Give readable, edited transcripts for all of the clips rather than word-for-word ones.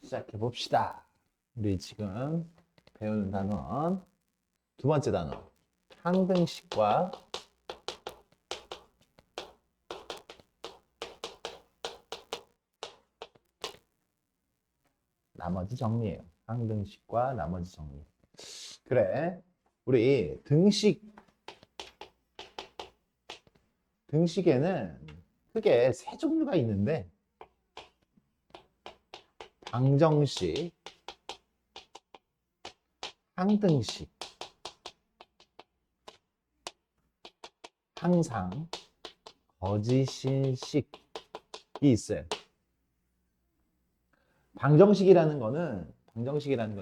시작해 봅시다. 우리 지금 배우는 단원 두 번째 단어 항등식과 나머지 정리예요. 항등식과 나머지 정리. 그래, 우리 등식에는 크게 세 종류가 있는데 방정식, 항등식, 항상, 거짓인식이 있어요. 방정식이라는 건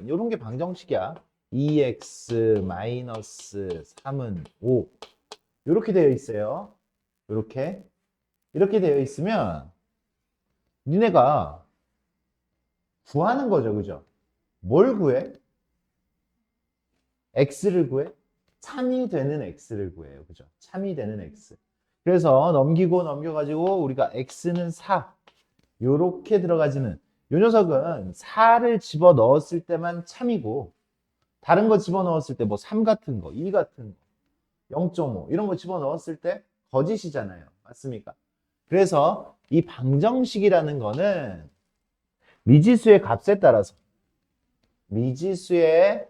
이런 게 방정식이야. 2x-3은 5 이렇게 되어 있어요. 이렇게 되어 있으면 니네가 구하는 거죠, 그죠? 뭘 구해? x를 구해? 참이 되는 x를 구해요, 그죠? 참이 되는 x. 그래서 넘기고 넘겨가지고 우리가 x는 4 요렇게 들어가지는 요 녀석은 4를 집어 넣었을 때만 참이고 다른 거 집어 넣었을 때 뭐 3 같은 거, 2 같은 거, 0.5 이런 거 집어 넣었을 때 거짓이잖아요. 맞습니까? 그래서 이 방정식이라는 거는 미지수의 값에 따라서 미지수의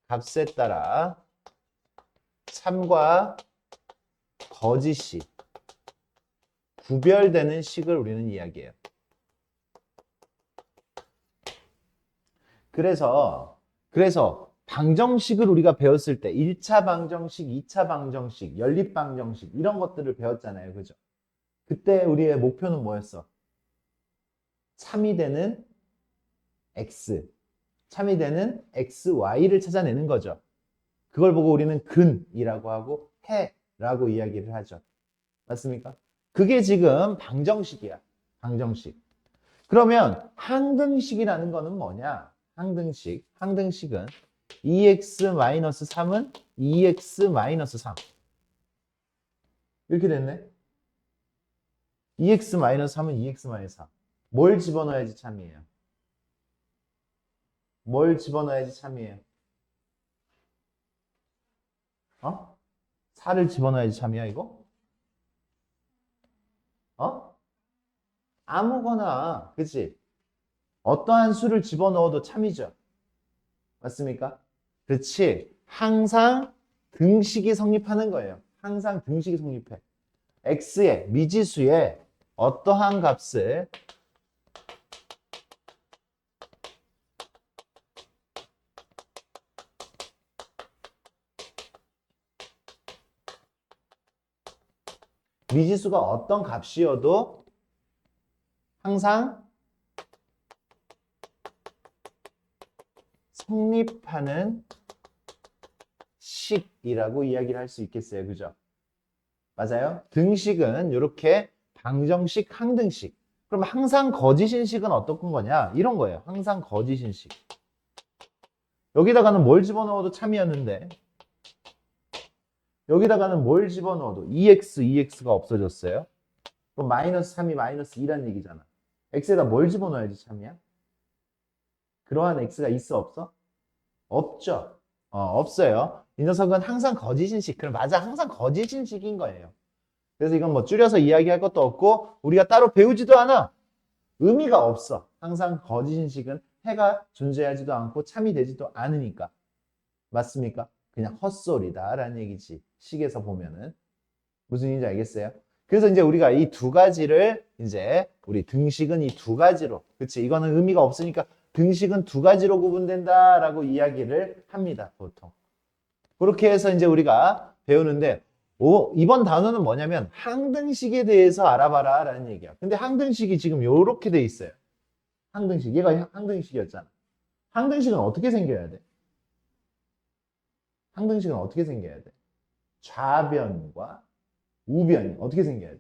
값에 따라 참과 거짓이 구별되는 식을 우리는 이야기해요. 그래서 방정식을 우리가 배웠을 때 1차 방정식, 2차 방정식, 연립 방정식 이런 것들을 배웠잖아요. 그죠? 그때 우리의 목표는 뭐였어? 참이 되는 x, 참이 되는 xy를 찾아내는 거죠. 그걸 보고 우리는 근이라고 하고 해라고 이야기를 하죠. 맞습니까? 그게 지금 방정식이야. 방정식. 그러면 항등식이라는 거는 뭐냐? 항등식은 2x-3은 2x-3 이렇게 됐네. 2x-3은 2x-3 뭘 집어넣어야지 참이에요? 뭘 집어넣어야지 참이에요? 어? 4를 집어넣어야지 참이야 이거? 어? 아무거나 그치? 어떠한 수를 집어넣어도 참이죠. 맞습니까? 그렇지. 항상 등식이 성립하는 거예요. 항상 등식이 성립해. x의 미지수의 어떠한 값을 미지수가 어떤 값이어도 항상 성립하는 식이라고 이야기를 할 수 있겠어요. 그죠? 맞아요? 등식은 이렇게 방정식, 항등식. 그럼 항상 거짓인 식은 어떤 거냐? 이런 거예요. 항상 거짓인 식. 여기다가는 뭘 집어넣어도 참이었는데 여기다가는 뭘 집어넣어도 2x가 없어졌어요. 그럼 마이너스 3이 마이너스 2란 얘기잖아. x에다 뭘 집어넣어야지 참이야? 그러한 x가 있어 없어? 없죠. 없어요. 이 녀석은 항상 거짓인식. 그럼 맞아. 항상 거짓인식인 거예요. 그래서 이건 뭐 줄여서 이야기할 것도 없고 우리가 따로 배우지도 않아. 의미가 없어. 항상 거짓인식은 해가 존재하지도 않고 참이 되지도 않으니까. 맞습니까? 그냥 헛소리다라는 얘기지. 식에서 보면은. 무슨 얘기인지 알겠어요? 그래서 이제 우리가 이 두 가지를 이제 우리 등식은 이 두 가지로 그치? 이거는 의미가 없으니까 등식은 두 가지로 구분된다라고 이야기를 합니다. 보통. 그렇게 해서 이제 우리가 배우는데 이번 단어는 뭐냐면 항등식에 대해서 알아봐라 라는 얘기야. 근데 항등식이 지금 요렇게 돼 있어요. 항등식. 얘가 항등식이었잖아. 항등식은 어떻게 생겨야 돼? 항등식은 어떻게 생겨야 돼? 좌변과 우변이 어떻게 생겨야 돼?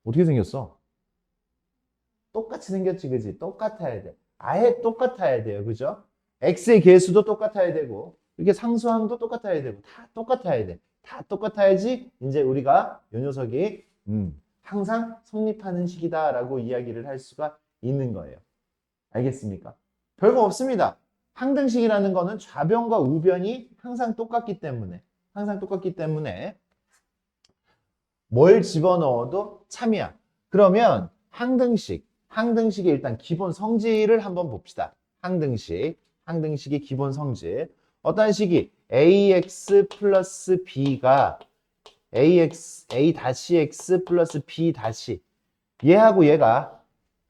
어떻게 생겼어? 똑같이 생겼지, 그지? 똑같아야 돼. 아예 똑같아야 돼요, 그죠? x의 개수도 똑같아야 되고, 이렇게 상수항도 똑같아야 되고, 다 똑같아야 돼. 다 똑같아야지 이제 우리가 이 녀석이 항상 성립하는 식이다라고 이야기를 할 수가 있는 거예요. 알겠습니까? 별거 없습니다. 항등식이라는 거는 좌변과 우변이 항상 똑같기 때문에 뭘 집어넣어도 참이야. 그러면 항등식의 일단 기본 성질을 한번 봅시다. 항등식의 기본 성질. 어떤 식이 ax 플러스 b가 a-x 플러스 b 얘하고 얘가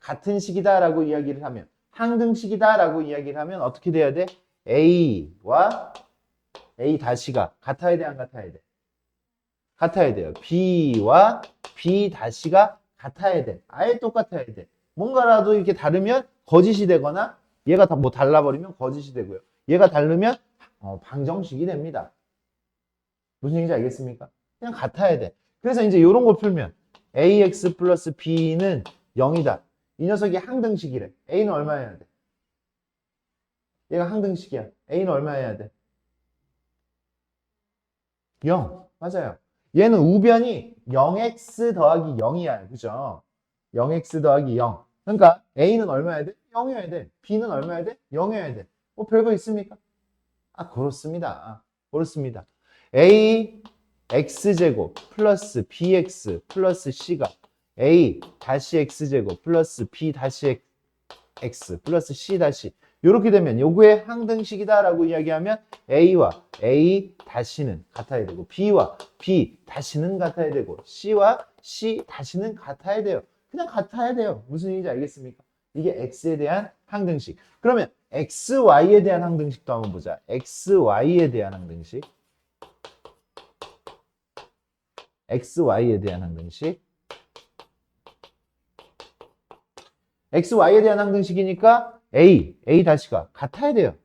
같은 식이다라고 이야기를 하면 항등식이다라고 이야기를 하면 어떻게 돼야 돼? a와 a-가 같아야 돼, 안 같아야 돼? 같아야 돼요. b와 b-가 같아야 돼. 아예 똑같아야 돼. 뭔가라도 이렇게 다르면 거짓이 되거나 얘가 뭐 달라버리면 거짓이 되고요. 얘가 다르면 방정식이 됩니다. 무슨 얘기인지 알겠습니까? 그냥 같아야 돼. 그래서 이제 이런 거 풀면 ax 플러스 b는 0이다. 이 녀석이 항등식이래. a는 얼마 해야 돼? 얘가 항등식이야. a는 얼마 해야 돼? 0. 맞아요. 얘는 우변이 0x 더하기 0이야. 그죠? 0x 더하기 0. 그러니까 a는 얼마여야 돼? 0이어야 돼. b는 얼마여야 돼? 0이어야 돼. 뭐 별거 있습니까? 그렇습니다. a x제곱 플러스 bx 플러스 c가 a 다시 x제곱 플러스 b 다시 x 플러스 c 다시 이렇게 되면 요거의 항등식이다라고 이야기하면 a와 a 다시는 같아야 되고 b와 b 다시는 같아야 되고 c와 c 다시는 같아야 돼요. 그냥 같아야 돼요. 무슨 얘기인지 알겠습니까? 이게 x에 대한 항등식. 그러면 xy에 대한 항등식도 한번 보자. xy에 대한 항등식. xy에 대한 항등식. xy에 대한 항등식이니까 a-가 같아야 돼요.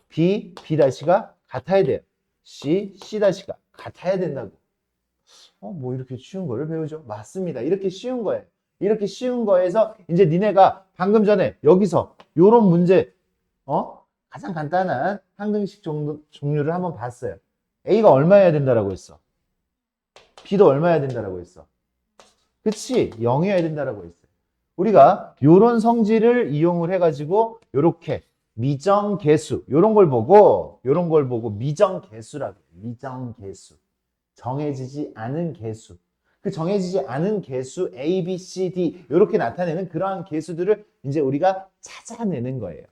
b-가 같아야 돼요. c-가 같아야 된다고. 뭐 이렇게 쉬운 거를 배우죠? 맞습니다. 이렇게 쉬운 거예요. 이렇게 쉬운 거에서 이제 니네가 방금 전에 여기서 요런 문제, 가장 간단한 항등식 종류를 한번 봤어요. a가 얼마여야 된다라고 했어? b도 얼마여야 된다라고 했어? 그치? 0이어야 된다라고 했어요. 우리가 요런 성질을 이용을 해가지고 요렇게 미정계수 요런 걸 보고 미정계수라고 해요. 미정계수. 정해지지 않은 계수. 그 정해지지 않은 계수 A, B, C, D 요렇게 나타내는 그러한 계수들을 이제 우리가 찾아내는 거예요.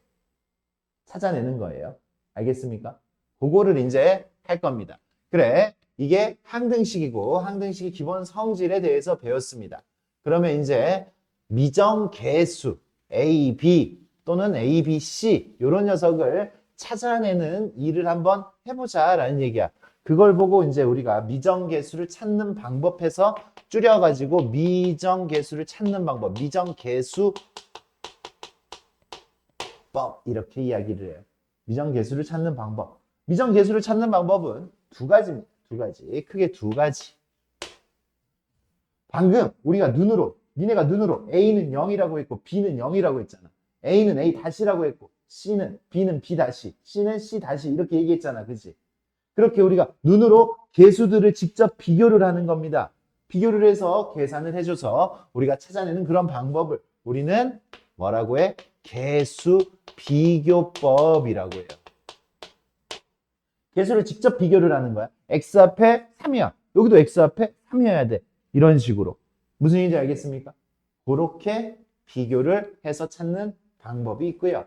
알겠습니까? 그거를 이제 할 겁니다. 그래, 이게 항등식이고 항등식의 기본 성질에 대해서 배웠습니다. 그러면 이제 미정계수 A, B 또는 A, B, C 이런 녀석을 찾아내는 일을 한번 해보자라는 얘기야. 그걸 보고 이제 우리가 미정계수를 찾는 방법에서 줄여가지고 미정계수를 찾는 방법, 미정계수법 이렇게 이야기를 해요. 미정계수를 찾는 방법. 미정계수를 찾는 방법은 두 가지입니다. 크게 두 가지. 방금 우리가 니네가 눈으로 A는 0이라고 했고 B는 0이라고 했잖아. A는 A 다시라고 했고 B는 B 다시, C는 C 다시 이렇게 얘기했잖아. 그치? 그렇게 우리가 눈으로 계수들을 직접 비교를 하는 겁니다. 비교를 해서 계산을 해줘서 우리가 찾아내는 그런 방법을 우리는 뭐라고 해? 계수 비교법이라고 해요. 계수를 직접 비교를 하는 거야. x 앞에 3이야. 여기도 x 앞에 3이어야 돼. 이런 식으로. 무슨 얘기인지 알겠습니까? 그렇게 비교를 해서 찾는 방법이 있고요.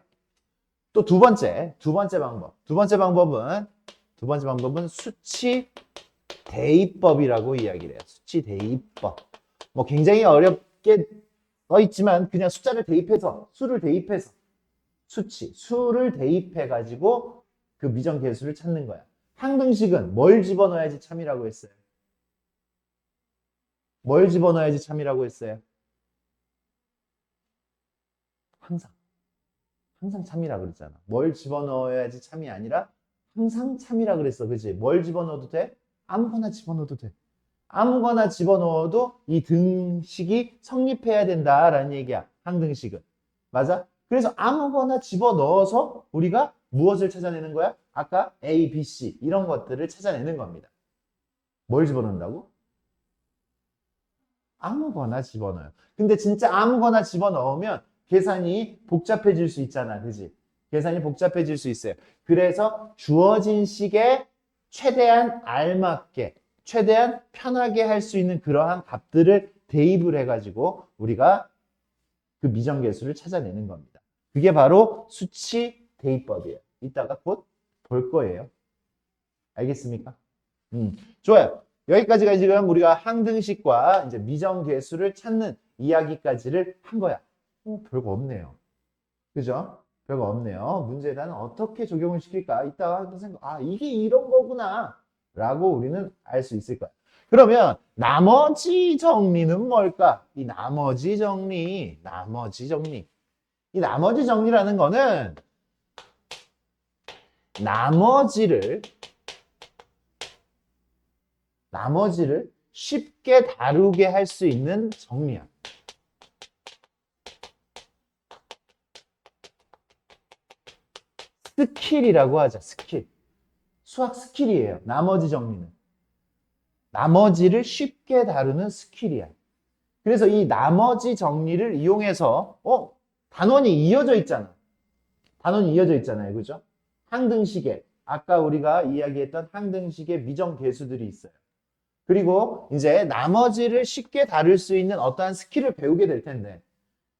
또 두 번째 방법. 두 번째 방법은 수치 대입법이라고 이야기를 해요. 수치 대입법. 뭐 굉장히 어렵게 써 있지만 그냥 숫자를 대입해서 수를 대입해 가지고 그 미정계수를 찾는 거야. 항등식은 뭘 집어넣어야지 참이라고 했어요? 항상 참이라 그랬잖아. 뭘 집어넣어야지 참이 아니라 항상 참이라 그랬어. 그치? 뭘 집어넣어도 돼? 아무거나 집어넣어도 돼. 아무거나 집어넣어도 이 등식이 성립해야 된다라는 얘기야. 항등식은. 맞아? 그래서 아무거나 집어넣어서 우리가 무엇을 찾아내는 거야? 아까 A, B, C 이런 것들을 찾아내는 겁니다. 뭘 집어넣는다고? 아무거나 집어넣어요. 근데 진짜 아무거나 집어넣으면 계산이 복잡해질 수 있잖아. 그지? 계산이 복잡해질 수 있어요. 그래서 주어진 식에 최대한 알맞게, 최대한 편하게 할 수 있는 그러한 값들을 대입을 해가지고 우리가 그 미정계수를 찾아내는 겁니다. 그게 바로 수치 대입법이에요. 이따가 곧 볼 거예요. 알겠습니까? 좋아요. 여기까지가 지금 우리가 항등식과 이제 미정계수를 찾는 이야기까지를 한 거야. 별거 없네요. 그죠? 별거 없네요. 문제에다는 어떻게 적용을 시킬까? 이따가 생각, 이게 이런 거구나. 라고 우리는 알 수 있을 거야. 그러면 나머지 정리는 뭘까? 이 나머지 정리. 이 나머지 정리라는 거는 나머지를 쉽게 다루게 할 수 있는 정리야. 스킬이라고 하자, 스킬. 수학 스킬이에요. 나머지 정리는. 나머지를 쉽게 다루는 스킬이야. 그래서 이 나머지 정리를 이용해서, 단원이 이어져 있잖아. 단원이 이어져 있잖아요. 그죠? 항등식에, 아까 우리가 이야기했던 항등식의 미정계수들이 있어요. 그리고 이제 나머지를 쉽게 다룰 수 있는 어떠한 스킬을 배우게 될 텐데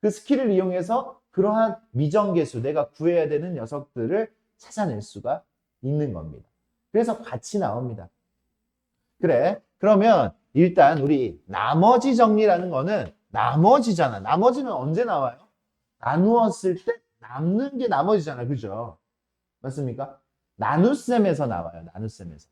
그 스킬을 이용해서 그러한 미정계수, 내가 구해야 되는 녀석들을 찾아낼 수가 있는 겁니다. 그래서 같이 나옵니다. 그래, 그러면 일단 우리 나머지 정리라는 거는 나머지잖아. 나머지는 언제 나와요? 나누었을 때 남는 게 나머지잖아. 그죠? 맞습니까? 나눗셈에서 나와요. 나눗셈에서.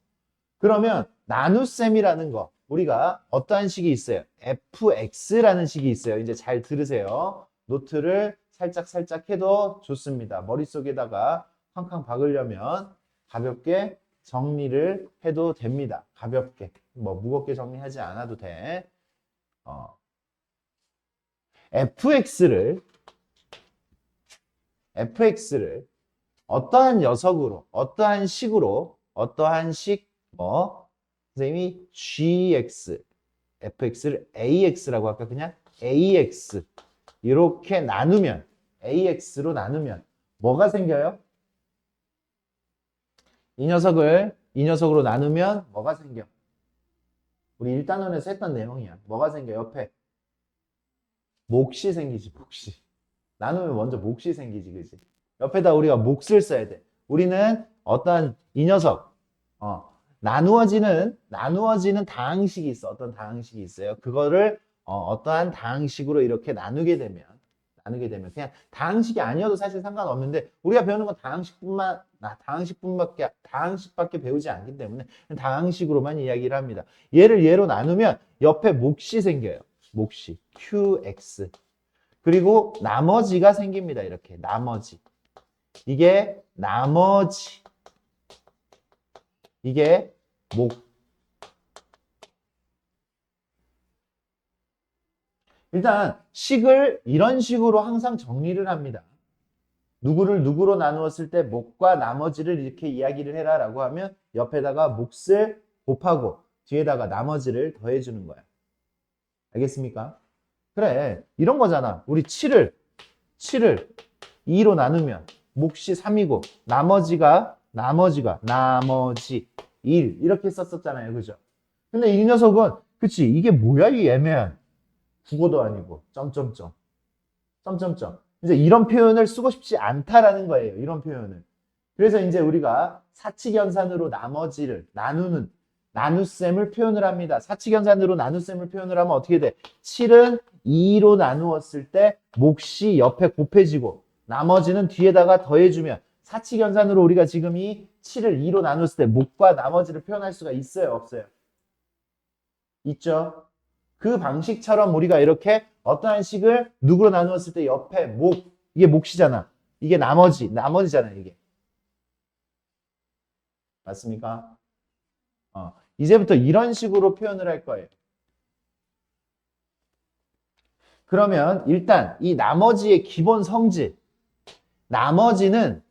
그러면 나눗셈이라는 거 우리가 어떠한 식이 있어요? fx라는 식이 있어요. 이제 잘 들으세요. 노트를 살짝 해도 좋습니다. 머릿속에다가 쾅쾅 박으려면 가볍게 정리를 해도 됩니다. 가볍게. 뭐 무겁게 정리하지 않아도 돼. fx를 어떠한 녀석으로, 어떠한 식으로, 어떠한 식, 선생님이 gx, fx를 ax라고 할까? 그냥 ax. 이렇게 나누면, ax로 나누면, 뭐가 생겨요? 이 녀석으로 나누면 뭐가 생겨? 우리 1단원에서 했던 내용이야. 뭐가 생겨? 옆에 몫이 생기지, 몫이. 나누면 먼저 몫이 생기지, 그지? 옆에다 우리가 몫을 써야 돼. 우리는 어떤 이 녀석, 나누어지는 다항식이 있어. 어떤 다항식이 있어요. 그거를 어떠한 다항식으로 이렇게 나누게 되면 그냥 다항식이 아니어도 사실 상관없는데 우리가 배우는 건 다항식밖에 배우지 않기 때문에 다항식으로만 이야기를 합니다. 얘를 얘로 나누면 옆에 몫이 생겨요. 몫이 qx. 그리고 나머지가 생깁니다. 이렇게 나머지. 이게 나머지. 이게 목. 일단 식을 이런 식으로 항상 정리를 합니다. 누구를 누구로 나누었을 때 목과 나머지를 이렇게 이야기를 해라 라고 하면 옆에다가 몫을 곱하고 뒤에다가 나머지를 더해주는 거야. 알겠습니까? 그래, 이런 거잖아. 우리 7을 2로 나누면 몫이 3이고 나머지가 나머지 1 이렇게 썼었잖아요. 그죠? 근데 이 녀석은 그치, 이게 뭐야 이 애매한 국어도 아니고 점점점 이제 이런 표현을 쓰고 싶지 않다라는 거예요. 이런 표현을. 그래서 이제 우리가 사칙연산으로 나머지를 나누는 나눗셈을 표현을 합니다. 사칙연산으로 나눗셈을 표현을 하면 어떻게 돼? 7은 2로 나누었을 때 몫이 옆에 곱해지고 나머지는 뒤에다가 더해주면 사칙연산으로 우리가 지금 이 7을 2로 나눴을 때 목과 나머지를 표현할 수가 있어요? 없어요? 있죠? 그 방식처럼 우리가 이렇게 어떠한 식을 누구로 나누었을 때 옆에 목, 이게 몫이잖아. 이게 나머지잖아, 이게. 맞습니까? 이제부터 이런 식으로 표현을 할 거예요. 그러면 일단 이 나머지의 기본 성질, 나머지는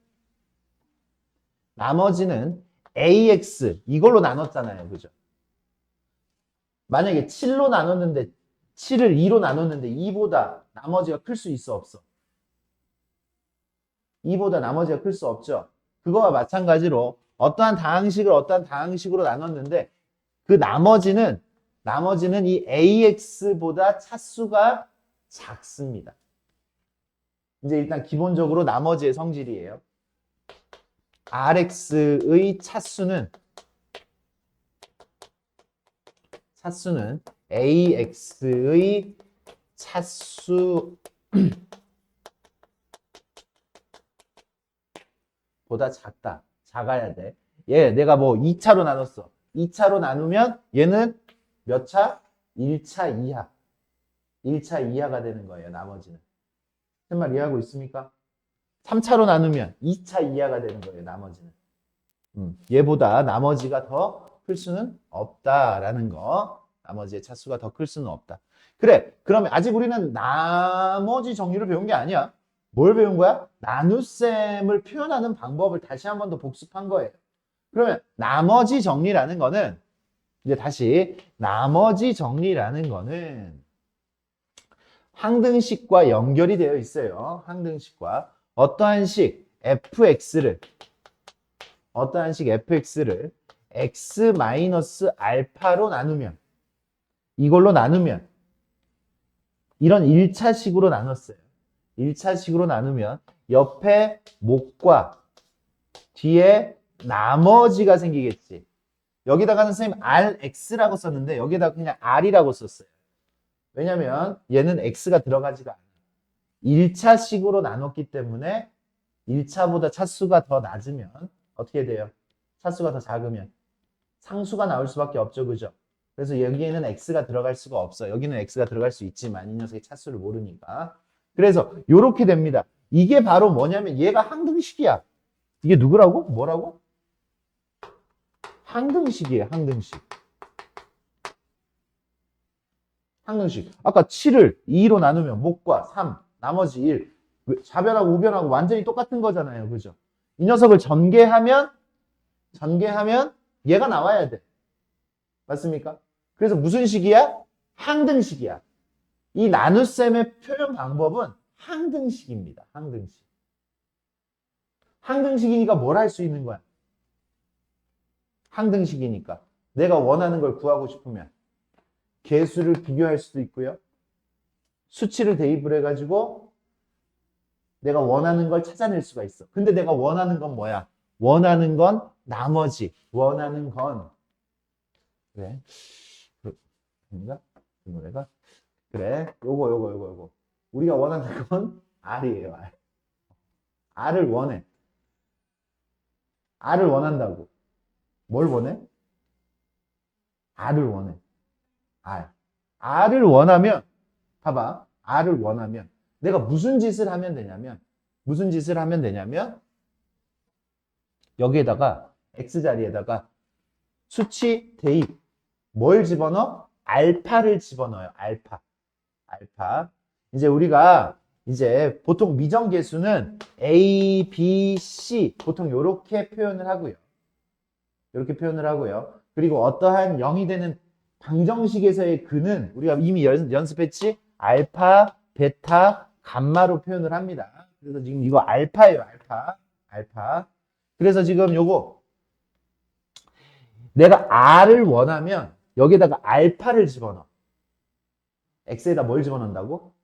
나머지는 ax 이걸로 나눴잖아요. 그죠? 만약에 7로 나눴는데 7을 2로 나눴는데 2보다 나머지가 클 수 있어 없어? 2보다 나머지가 클 수 없죠. 그거와 마찬가지로 어떠한 다항식으로 나눴는데 그 나머지는 이 AX보다 차수가 작습니다. 이제 일단 기본적으로 나머지의 성질이에요. RX의 차수는 AX의 차수 보다 작다. 작아야 돼. 얘 내가 뭐 2차로 나눴어. 2차로 나누면 얘는 몇 차? 1차 이하. 1차 이하가 되는 거예요. 나머지는. 무슨 말 이해하고 있습니까? 3차로 나누면 2차 이하가 되는 거예요. 나머지는. 얘보다 나머지가 더 클 수는 없다라는 거. 나머지의 차수가 더 클 수는 없다. 그래. 그러면 아직 우리는 나머지 정리를 배운 게 아니야. 뭘 배운 거야? 나눗셈을 표현하는 방법을 다시 한 번 더 복습한 거예요. 그러면 나머지 정리라는 거는 이제 다시 나머지 정리라는 거는 항등식과 연결이 되어 있어요. 항등식과 어떠한 식 fx를 x-알파로 나누면 이걸로 나누면 이런 1차식으로 나눴어요. 1차식으로 나누면 옆에 목과 뒤에 나머지가 생기겠지. 여기다가는 선생님 rx라고 썼는데 여기다가 그냥 r이라고 썼어요. 왜냐면 얘는 x가 들어가지가 않아요. 1차식으로 나눴기 때문에 1차보다 차수가 더 낮으면 어떻게 돼요? 차수가 더 작으면 상수가 나올 수밖에 없죠. 그죠? 그래서 여기에는 x가 들어갈 수가 없어. 여기는 x가 들어갈 수 있지만 이 녀석의 차수를 모르니까. 그래서 이렇게 됩니다. 이게 바로 뭐냐면 얘가 항등식이야. 이게 누구라고? 뭐라고? 항등식이에요. 항등식. 아까 7을 2로 나누면 목과 3, 나머지 1. 좌변하고 우변하고 완전히 똑같은 거잖아요. 그죠? 이 녀석을 전개하면 얘가 나와야 돼. 맞습니까? 그래서 무슨 식이야? 항등식이야. 이 나눗셈의 표현 방법은 항등식입니다. 항등식. 항등식이니까 뭘 할 수 있는 거야? 항등식이니까 내가 원하는 걸 구하고 싶으면 개수를 비교할 수도 있고요. 수치를 대입을 해가지고 내가 원하는 걸 찾아낼 수가 있어. 근데 내가 원하는 건 뭐야? 원하는 건 나머지. 원하는 건 그래. 그런가? 이 노래가 그래. 요거. 우리가 원하는 건 R이에요. R. R을 원해. R을 원한다고. 뭘 원해? R을 원해. R. R을 원하면 봐봐. R을 원하면 내가 무슨 짓을 하면 되냐면 여기에다가 X자리에다가 수치 대입 뭘 집어넣어? 알파를 집어넣어요. 알파. 이제 우리가 이제 보통 미정계수는 A, B, C 보통 이렇게 표현을 하고요. 그리고 어떠한 0이 되는 방정식에서의 근은 우리가 이미 연습했지? 알파, 베타, 감마로 표현을 합니다. 그래서 지금 이거 알파예요. 알파. 그래서 지금 요거 내가 R을 원하면 여기다가 알파를 집어넣어. X에다 뭘 집어넣는다고?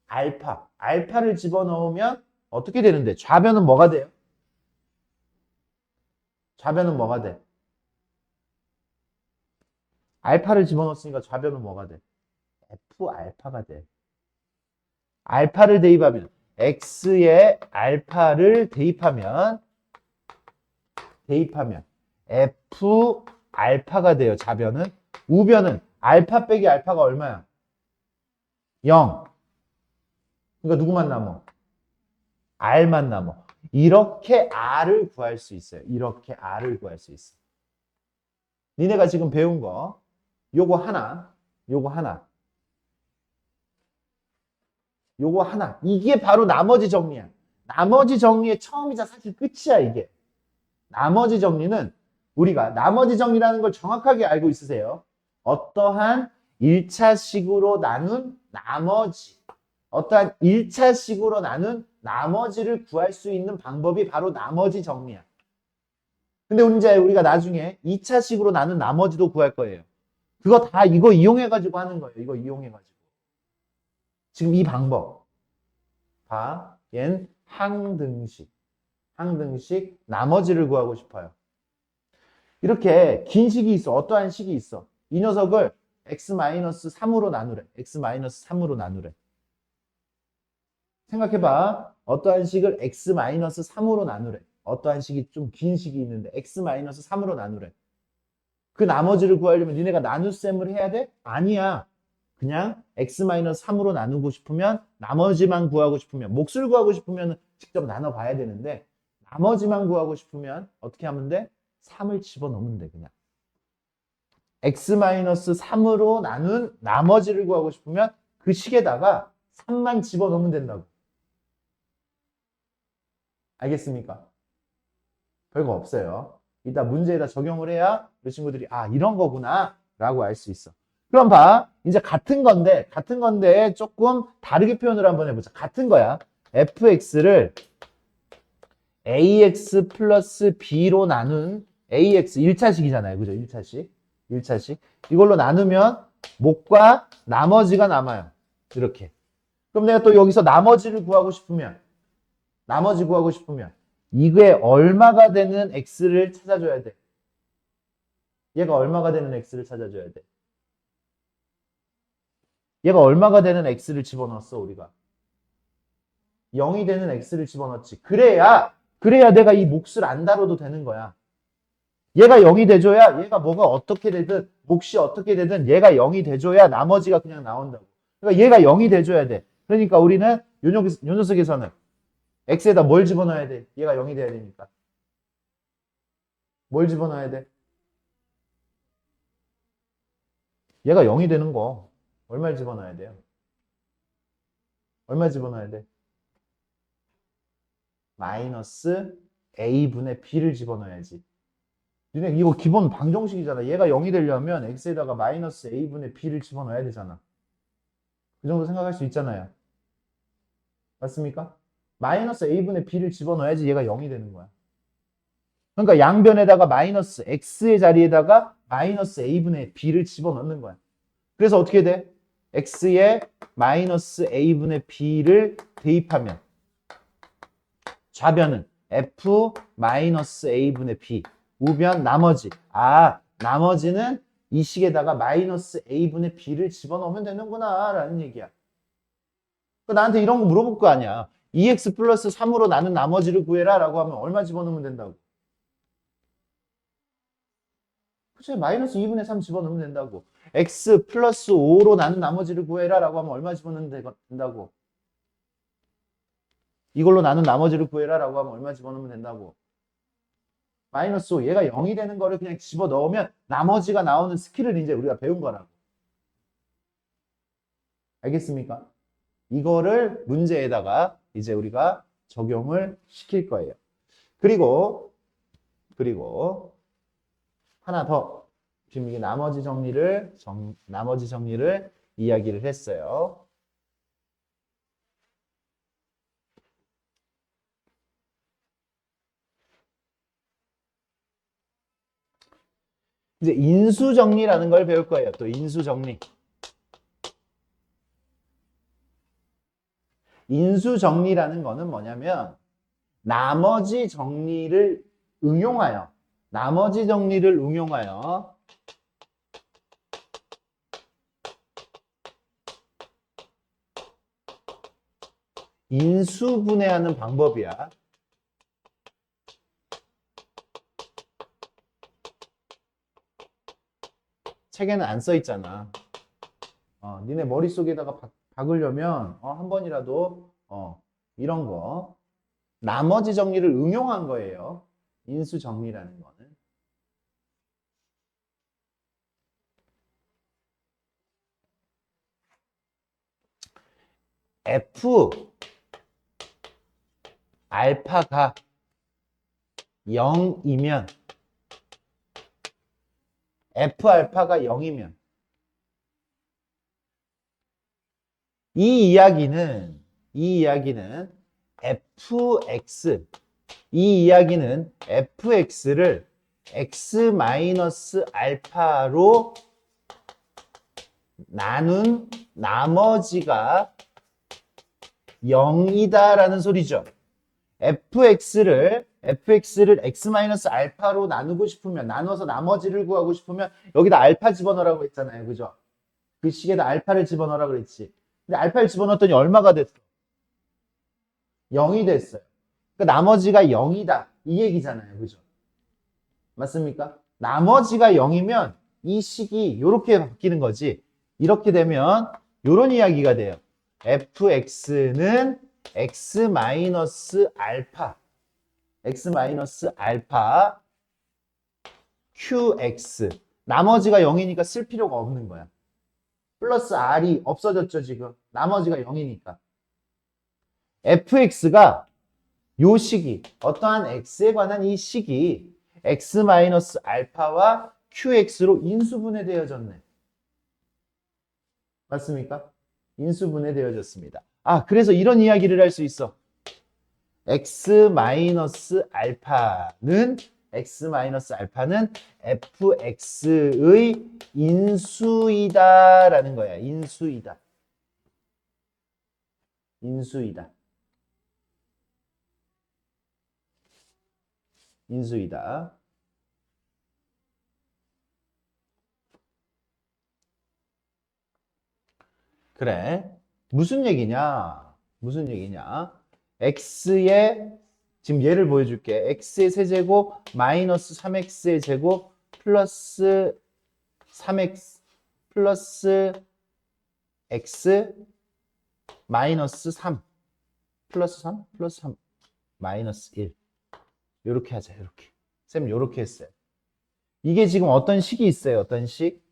알파를 집어넣으면 어떻게 되는데? 좌변은 뭐가 돼요? 좌변은 뭐가 돼? 알파를 집어넣었으니까 좌변은 뭐가 돼? F알파가 돼. 알파를 대입하면 X에 알파를 대입하면 F알파가 돼요. 좌변은. 우변은 알파 빼기 알파가 얼마야? 0. 그러니까 누구만 남어? R만 남어. 이렇게 R을 구할 수 있어요. 니네가 지금 배운 거 요거 하나. 이게 바로 나머지 정리야. 나머지 정리의 처음이자 사실 끝이야, 이게. 나머지 정리는 우리가 나머지 정리라는 걸 정확하게 알고 있으세요. 어떠한 1차식으로 나눈 나머지, 어떠한 1차식으로 나눈 나머지를 구할 수 있는 방법이 바로 나머지 정리야. 근데 이제 우리가 나중에 2차식으로 나눈 나머지도 구할 거예요. 그거 다 이거 이용해가지고 하는 거예요. 이거 이용해가지고. 지금 이 방법. 봐. 얜 항등식. 항등식 나머지를 구하고 싶어요. 이렇게 긴 식이 있어. 어떠한 식이 있어. 이 녀석을 x-3으로 나누래. x-3으로 나누래. 생각해봐. 어떠한 식을 x-3으로 나누래. 어떠한 식이 좀 긴 식이 있는데 x-3으로 나누래. 그 나머지를 구하려면 니네가 나눗셈을 해야 돼? 아니야. 그냥 x-3으로 나누고 싶으면 나머지만 구하고 싶으면 몫을 구하고 싶으면 직접 나눠봐야 되는데 나머지만 구하고 싶으면 어떻게 하면 돼? 3을 집어넣으면 돼 그냥. x-3으로 나눈 나머지를 구하고 싶으면 그 식에다가 3만 집어넣으면 된다고. 알겠습니까? 별거 없어요. 이따 문제에다 적용을 해야 그 친구들이 아 이런 거구나 라고 알 수 있어. 그럼 봐. 이제 같은 건데 조금 다르게 표현을 한번 해보자. 같은 거야. fx를 ax 플러스 b로 나눈 ax 1차식이잖아요. 그죠? 1차식. 이걸로 나누면 몫과 나머지가 남아요. 이렇게. 그럼 내가 또 여기서 나머지 구하고 싶으면 이게 얼마가 되는 x를 찾아줘야 돼. 얘가 얼마가 되는 x를 찾아줘야 돼. 얘가 얼마가 되는 x를 집어넣었어 우리가. 0이 되는 x를 집어넣었지. 그래야 내가 이 몫을 안 다뤄도 되는 거야. 얘가 0이 돼줘야 얘가 뭐가 어떻게 되든 몫이 어떻게 되든 얘가 0이 돼줘야 나머지가 그냥 나온다고. 그러니까 얘가 0이 돼줘야 돼. 그러니까 우리는 요 녀석에서는 x에다 뭘 집어넣어야 돼? 얘가 0이 돼야 되니까. 뭘 집어넣어야 돼? 얘가 0이 되는 거 얼마를 집어넣어야 돼요? 얼마 집어넣어야 돼? 마이너스 a분의 b를 집어넣어야지. 니네 이거 기본 방정식이잖아. 얘가 0이 되려면 x에다가 마이너스 a분의 b를 집어넣어야 되잖아. 그 정도 생각할 수 있잖아요. 맞습니까? 마이너스 a분의 b를 집어넣어야지 얘가 0이 되는 거야. 그러니까 양변에다가 마이너스 x의 자리에다가 마이너스 a분의 b를 집어넣는 거야. 그래서 어떻게 돼? x에 마이너스 a분의 b를 대입하면 좌변은 f 마이너스 a분의 b, 우변 나머지. 나머지는 이 식에다가 마이너스 a분의 b를 집어넣으면 되는구나 라는 얘기야. 나한테 이런 거 물어볼 거 아니야. 2x 플러스 3으로 나눈 나머지를 구해라 라고 하면 얼마 집어넣으면 된다고? 그치? 마이너스 2분의 3 집어넣으면 된다고. x 플러스 5로 나눈 나머지를 구해라 라고 하면 얼마 집어넣으면 된다고? 이걸로 나눈 나머지를 구해라 라고 하면 얼마 집어넣으면 된다고? 마이너스 5. 얘가 0이 되는 거를 그냥 집어넣으면 나머지가 나오는 스킬을 이제 우리가 배운 거라고. 알겠습니까? 이거를 문제에다가 이제 우리가 적용을 시킬 거예요. 그리고 하나 더. 지금 이게 나머지 정리를 이야기를 했어요. 이제 인수정리라는 걸 배울 거예요. 또 인수정리. 인수정리라는 거는 뭐냐면 나머지 정리를 응용하여 인수분해하는 방법이야. 책에는 안 써 있잖아. 니네 머릿속에다가 박으려면 한 번이라도 이런 거 나머지 정리를 응용한 거예요. 인수 정리라는 거는. F 알파가 0이면 F 알파가 0이면 이 이야기는 fx 이 이야기는 fx를 x 마이너스 알파로 나눈 나머지가 0이다라는 소리죠. fx를 x 마이너스 알파로 나누고 싶으면 나눠서 나머지를 구하고 싶으면 여기다 알파 집어넣으라고 했잖아요. 그죠? 그 식에다 알파를 집어넣으라고 그랬지. 근데 알파를 집어넣었더니 얼마가 됐어? 0이 됐어요. 그러니까 나머지가 0이다. 이 얘기잖아요. 그죠? 맞습니까? 나머지가 0이면 이 식이 이렇게 바뀌는 거지. 이렇게 되면 이런 이야기가 돼요. fx는 x 마이너스 알파 qx 나머지가 0이니까 쓸 필요가 없는 거야. 플러스 r이 없어졌죠 지금. 나머지가 0이니까. fx가 요 식이 어떠한 x에 관한 이 식이 x 마이너스 알파와 qx로 인수분해되어졌네. 맞습니까? 인수분해되어졌습니다. 아, 그래서 이런 이야기를 할 수 있어. x 마이너스 알파는 fx의 인수이다라는 거야. 인수이다. 그래. 무슨 얘기냐? x의 지금 예를 보여줄게. x의 세제곱 마이너스 3x의 제곱 플러스 3x 플러스 x 마이너스 3 플러스 3 마이너스 1 요렇게 하자. 요렇게. 쌤 요렇게 했어요. 이게 지금 어떤 식이 있어요. 어떤 식?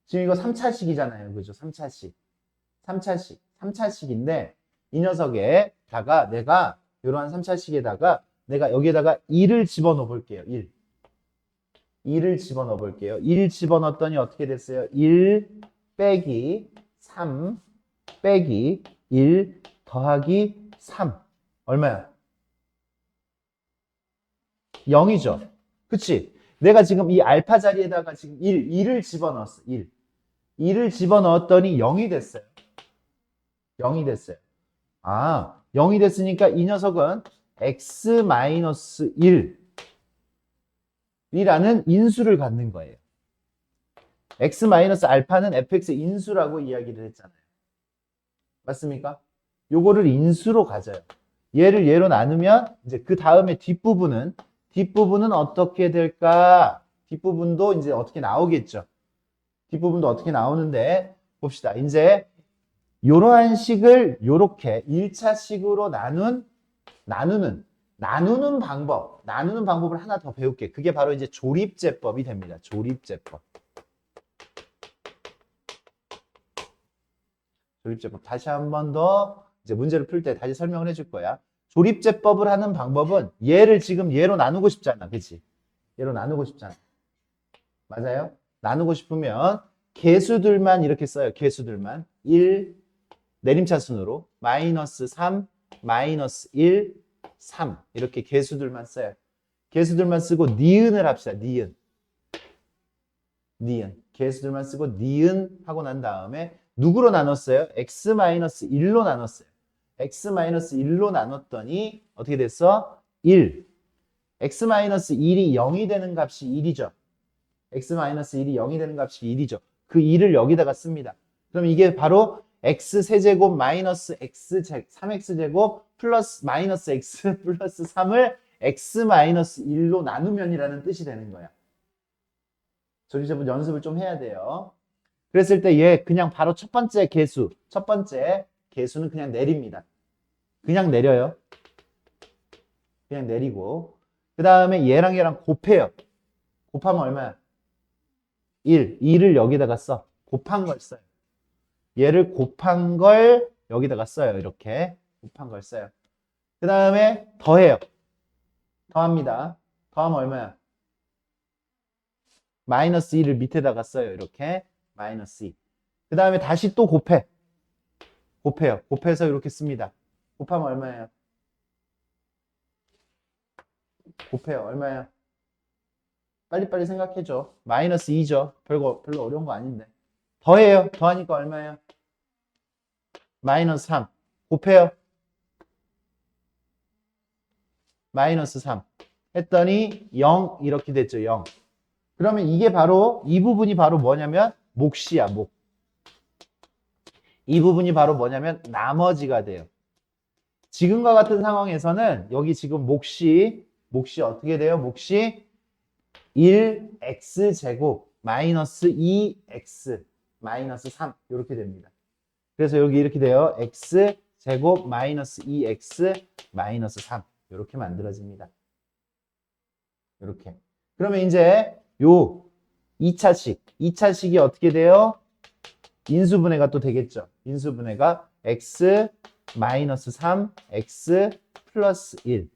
지금 이거 3차식이잖아요. 그죠? 3차식인데 이 녀석에다가 내가 이러한 3차식에다가 내가 여기에다가 1을 집어넣어 볼게요. 1을 집어넣어 볼게요. 1 집어넣었더니 어떻게 됐어요? 1 빼기 3 빼기 1 더하기 3 얼마야? 0이죠. 그치? 내가 지금 이 알파 자리에다가 지금 1을 집어넣었어. 1을 집어넣었더니 0이 됐어요. 0이 됐어요. 아, 0이 됐으니까 이 녀석은 x-1이라는 인수를 갖는 거예요. x-알파는 fx의 인수라고 이야기를 했잖아요. 맞습니까? 요거를 인수로 가져요. 얘를 얘로 나누면 이제 그 다음에 뒷부분은 어떻게 될까? 뒷부분도 이제 어떻게 나오겠죠. 뒷부분도 어떻게 나오는데 봅시다. 이제 이러한 식을 이렇게 1차식으로 나누는 방법을 하나 더 배울게. 그게 바로 이제 조립제법이 됩니다. 조립제법. 다시 한 번 더 이제 문제를 풀 때 다시 설명을 해줄 거야. 조립제법을 하는 방법은 얘를 지금 얘로 나누고 싶잖아. 그치? 얘로 나누고 싶잖아. 맞아요? 나누고 싶으면 개수들만 이렇게 써요. 개수들만. 1, 내림차순으로 마이너스 3, 마이너스 1, 3 이렇게 개수들만 써요. 개수들만 쓰고 니은을 합시다. 니은. 개수들만 쓰고 니은 하고 난 다음에 누구로 나눴어요? x-1로 나눴어요. x-1로 나눴더니 어떻게 됐어? 1. x-1이 0이 되는 값이 1이죠. x-1이 0이 되는 값이 1이죠. 그 1을 여기다가 씁니다. 그럼 이게 바로 x세제곱 마이너스 x 3x제곱 플러스 마이너스 x 플러스 3을 x-1로 나누면이라는 뜻이 되는 거야. 조리제법 연습을 좀 해야 돼요. 그랬을 때 얘 그냥 바로 첫 번째 개수는 그냥 내립니다. 그냥 내려요. 그냥 내리고 그 다음에 얘랑 곱해요. 곱하면 얼마야? 1을 여기다가 써. 곱한 걸 써요. 얘를 곱한 걸 여기다가 써요. 이렇게 곱한 걸 써요. 그 다음에 더해요. 더합니다. 더하면 얼마야? 마이너스 2를 밑에다가 써요. 이렇게 마이너스 2. 그 다음에 다시 또 곱해. 곱해요. 곱해서 이렇게 씁니다. 곱하면 얼마예요? 곱해요. 얼마예요? 빨리빨리 생각해줘. 마이너스 2죠. 별로 어려운 거 아닌데. 더해요. 더하니까 얼마예요? 마이너스 3. 곱해요. 마이너스 3. 했더니 0 이렇게 됐죠. 0. 그러면 이게 바로 이 부분이 바로 뭐냐면 몫이야. 몫. 이 부분이 바로 뭐냐면 나머지가 돼요. 지금과 같은 상황에서는 여기 지금 몫이 어떻게 돼요? 몫이 1x제곱 마이너스 2x 마이너스 3 이렇게 됩니다. 그래서 여기 이렇게 돼요. x제곱 마이너스 2x 마이너스 3 이렇게 만들어집니다. 이렇게. 그러면 이제 요 2차식이 어떻게 돼요? 인수분해가 또 되겠죠. 인수분해가 x 마이너스 3 x 플러스 1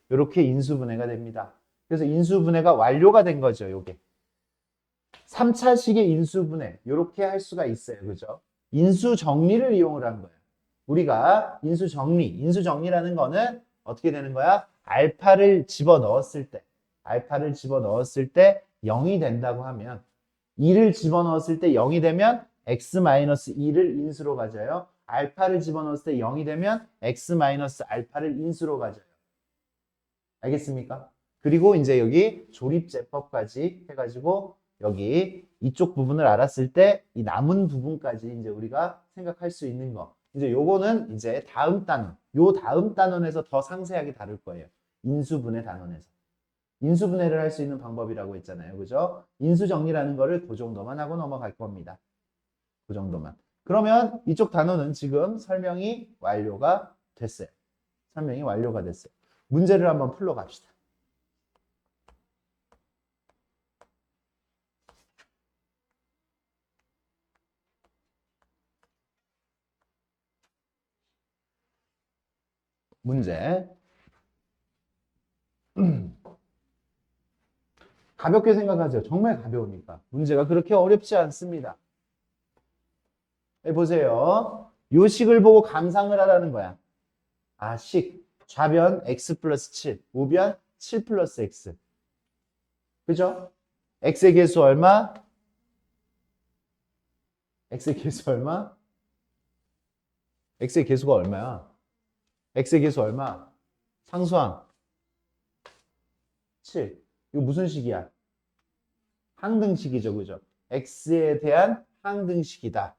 이렇게 인수분해가 됩니다. 그래서 인수분해가 완료가 된 거죠. 요게 3차식의 인수분해 이렇게 할 수가 있어요. 그죠? 인수정리를 이용을 한 거예요. 우리가 인수정리라는 거는 어떻게 되는 거야? 알파를 집어넣었을 때 0이 된다고 하면 2를 집어넣었을 때 0이 되면 x-2를 인수로 가져요. 알파를 집어넣었을 때 0이 되면 x-알파를 인수로 가져요. 알겠습니까? 그리고 이제 여기 조립제법까지 해가지고 여기 이쪽 부분을 알았을 때 이 남은 부분까지 이제 우리가 생각할 수 있는 거. 이제 요거는 이제 다음 단원에서 더 상세하게 다룰 거예요. 인수분해 단원에서. 인수분해를 할 수 있는 방법이라고 했잖아요. 그죠? 인수정리라는 거를 그 정도만 하고 넘어갈 겁니다. 그 정도만. 그러면 이쪽 단어는 지금 설명이 완료가 됐어요. 문제를 한번 풀러 갑시다. 문제. 가볍게 생각하세요. 정말 가벼우니까. 문제가 그렇게 어렵지 않습니다. 보세요. 요 식을 보고 감상을 하라는 거야. 좌변 x 플러스 7, 우변 7 플러스 x. 그죠? x의 개수 얼마? x의 개수가 얼마야? x의 개수 얼마? 상수항 7. 이거 무슨 식이야? 항등식이죠. 그죠? x에 대한 항등식이다.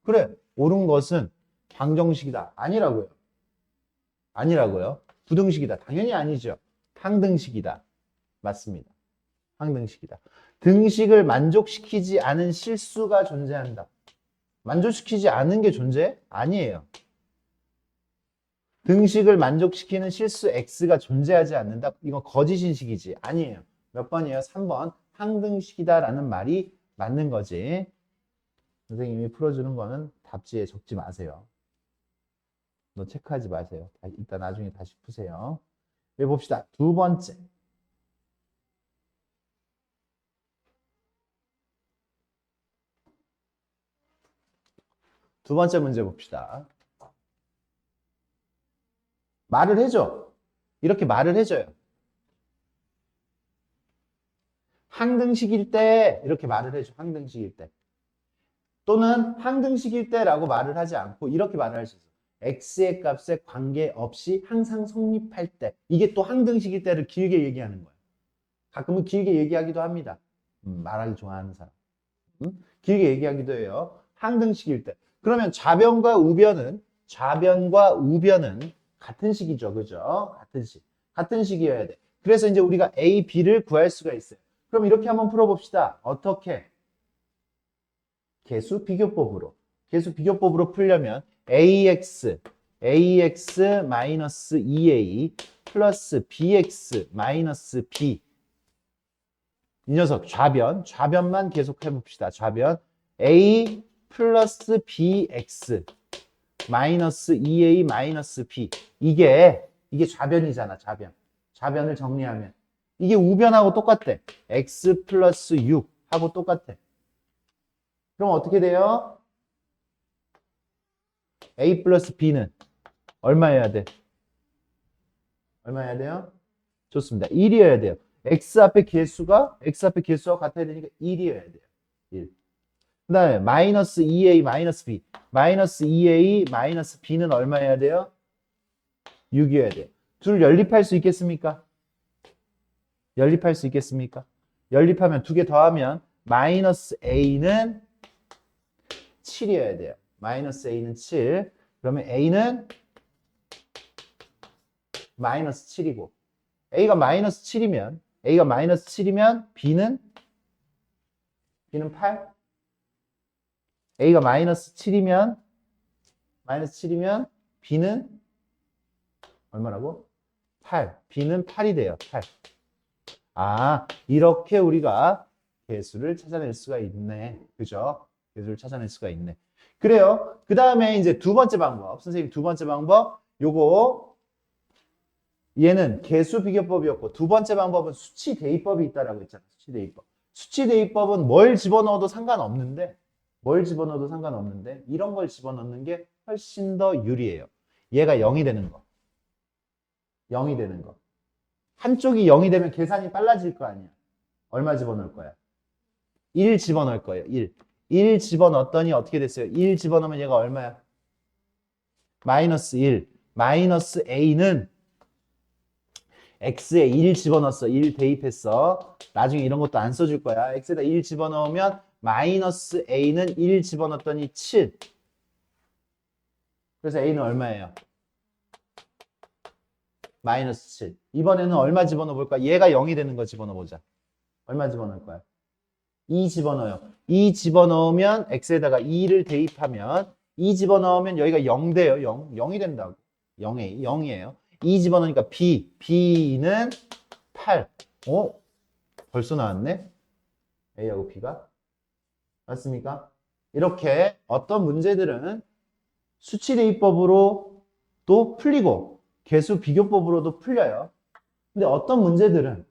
그래, 옳은 것은 방정식이다. 아니라고요. 부등식이다. 당연히 아니죠. 항등식이다. 맞습니다. 항등식이다. 등식을 만족시키지 않은 실수가 존재한다. 만족시키지 않은 게 존재해? 아니에요. 등식을 만족시키는 실수 x가 존재하지 않는다. 이건 거짓인식이지. 아니에요. 몇 번이에요? 3번. 항등식이다라는 말이 맞는 거지. 선생님이 풀어주는 거는 답지에 적지 마세요. 너 체크하지 마세요. 이따 나중에 다시 푸세요. 여기 봅시다. 두 번째. 두 번째 문제 봅시다. 말을 해줘. 이렇게 말을 해줘요. 항등식일 때 이렇게 말을 해줘. 항등식일 때. 또는 항등식일 때라고 말을 하지 않고 이렇게 말을 할 수 있어. x의 값에 관계없이 항상 성립할 때. 이게 또 항등식일 때를 길게 얘기하는 거예요. 가끔은 길게 얘기하기도 합니다. 말하기 좋아하는 사람. 길게 얘기하기도 해요. 항등식일 때. 그러면 좌변과 우변은 같은 식이죠. 그죠? 같은 식이어야 돼. 그래서 이제 우리가 A, B를 구할 수가 있어요. 그럼 이렇게 한번 풀어봅시다. 어떻게? 개수 비교법으로 풀려면 AX 마이너스 2A 플러스 BX 마이너스 B. 이 녀석 좌변만 계속 해봅시다. 좌변 A 플러스 BX 마이너스 2a 마이너스 b. 이게 좌변이잖아, 좌변. 좌변을 정리하면. 이게 우변하고 똑같대. x 플러스 6 하고 똑같아. 그럼 어떻게 돼요? a 플러스 b는 얼마여야 돼? 얼마여야 돼요? 좋습니다. 1이어야 돼요. x 앞에 개수가 같아야 되니까 1이어야 돼요. 1. 그 다음에 마이너스 2a 마이너스 b. 마이너스 2a 마이너스 b는 얼마여야 돼요? 6이어야 돼요. 둘 연립할 수 있겠습니까? 연립할 수 있겠습니까? 연립하면 두 개 더하면 마이너스 a는 7이어야 돼요. 마이너스 a는 7. 그러면 a는 마이너스 7이고 a가 마이너스 7이면 b는 8. a가 마이너스 7이면 b는 얼마라고? 8. b는 8이 돼요. 8. 아, 이렇게 우리가 개수를 찾아낼 수가 있네. 그죠? 개수를 찾아낼 수가 있네. 그래요. 그 다음에 이제 두 번째 방법. 선생님 두 번째 방법. 요거 얘는 개수 비교법이었고 두 번째 방법은 수치 대입법이 있다라고 했잖아요. 수치 대입법. 수치 대입법은 뭘 집어넣어도 상관없는데 이런 걸 집어넣는 게 훨씬 더 유리해요. 얘가 0이 되는 거. 0이 되는 거. 한쪽이 0이 되면 계산이 빨라질 거 아니야. 얼마 집어넣을 거야? 1 집어넣을 거예요. 1. 1 집어넣었더니 어떻게 됐어요? 1 집어넣으면 얘가 얼마야? 마이너스 1. 마이너스 a는 x에 1 집어넣었어. 1 대입했어. 나중에 이런 것도 안 써줄 거야. x에다 1 집어넣으면 마이너스 a는 1 집어넣었더니 7. 그래서 a는 얼마예요? 마이너스 7. 이번에는 얼마 집어넣어 볼까? 얘가 0이 되는 거 집어넣어 보자. 얼마 집어넣을 거야? 2 집어넣어요. 2 집어넣으면 x에다가 2를 대입하면 2 집어넣으면 여기가 0 돼요. 0. 0이 된다고. 0이에요. 2 집어넣으니까 b는 8. 벌써 나왔네? a하고 b가. 맞습니까? 이렇게 어떤 문제들은 수치 대입법으로도 풀리고 개수 비교법으로도 풀려요. 근데 어떤 문제들은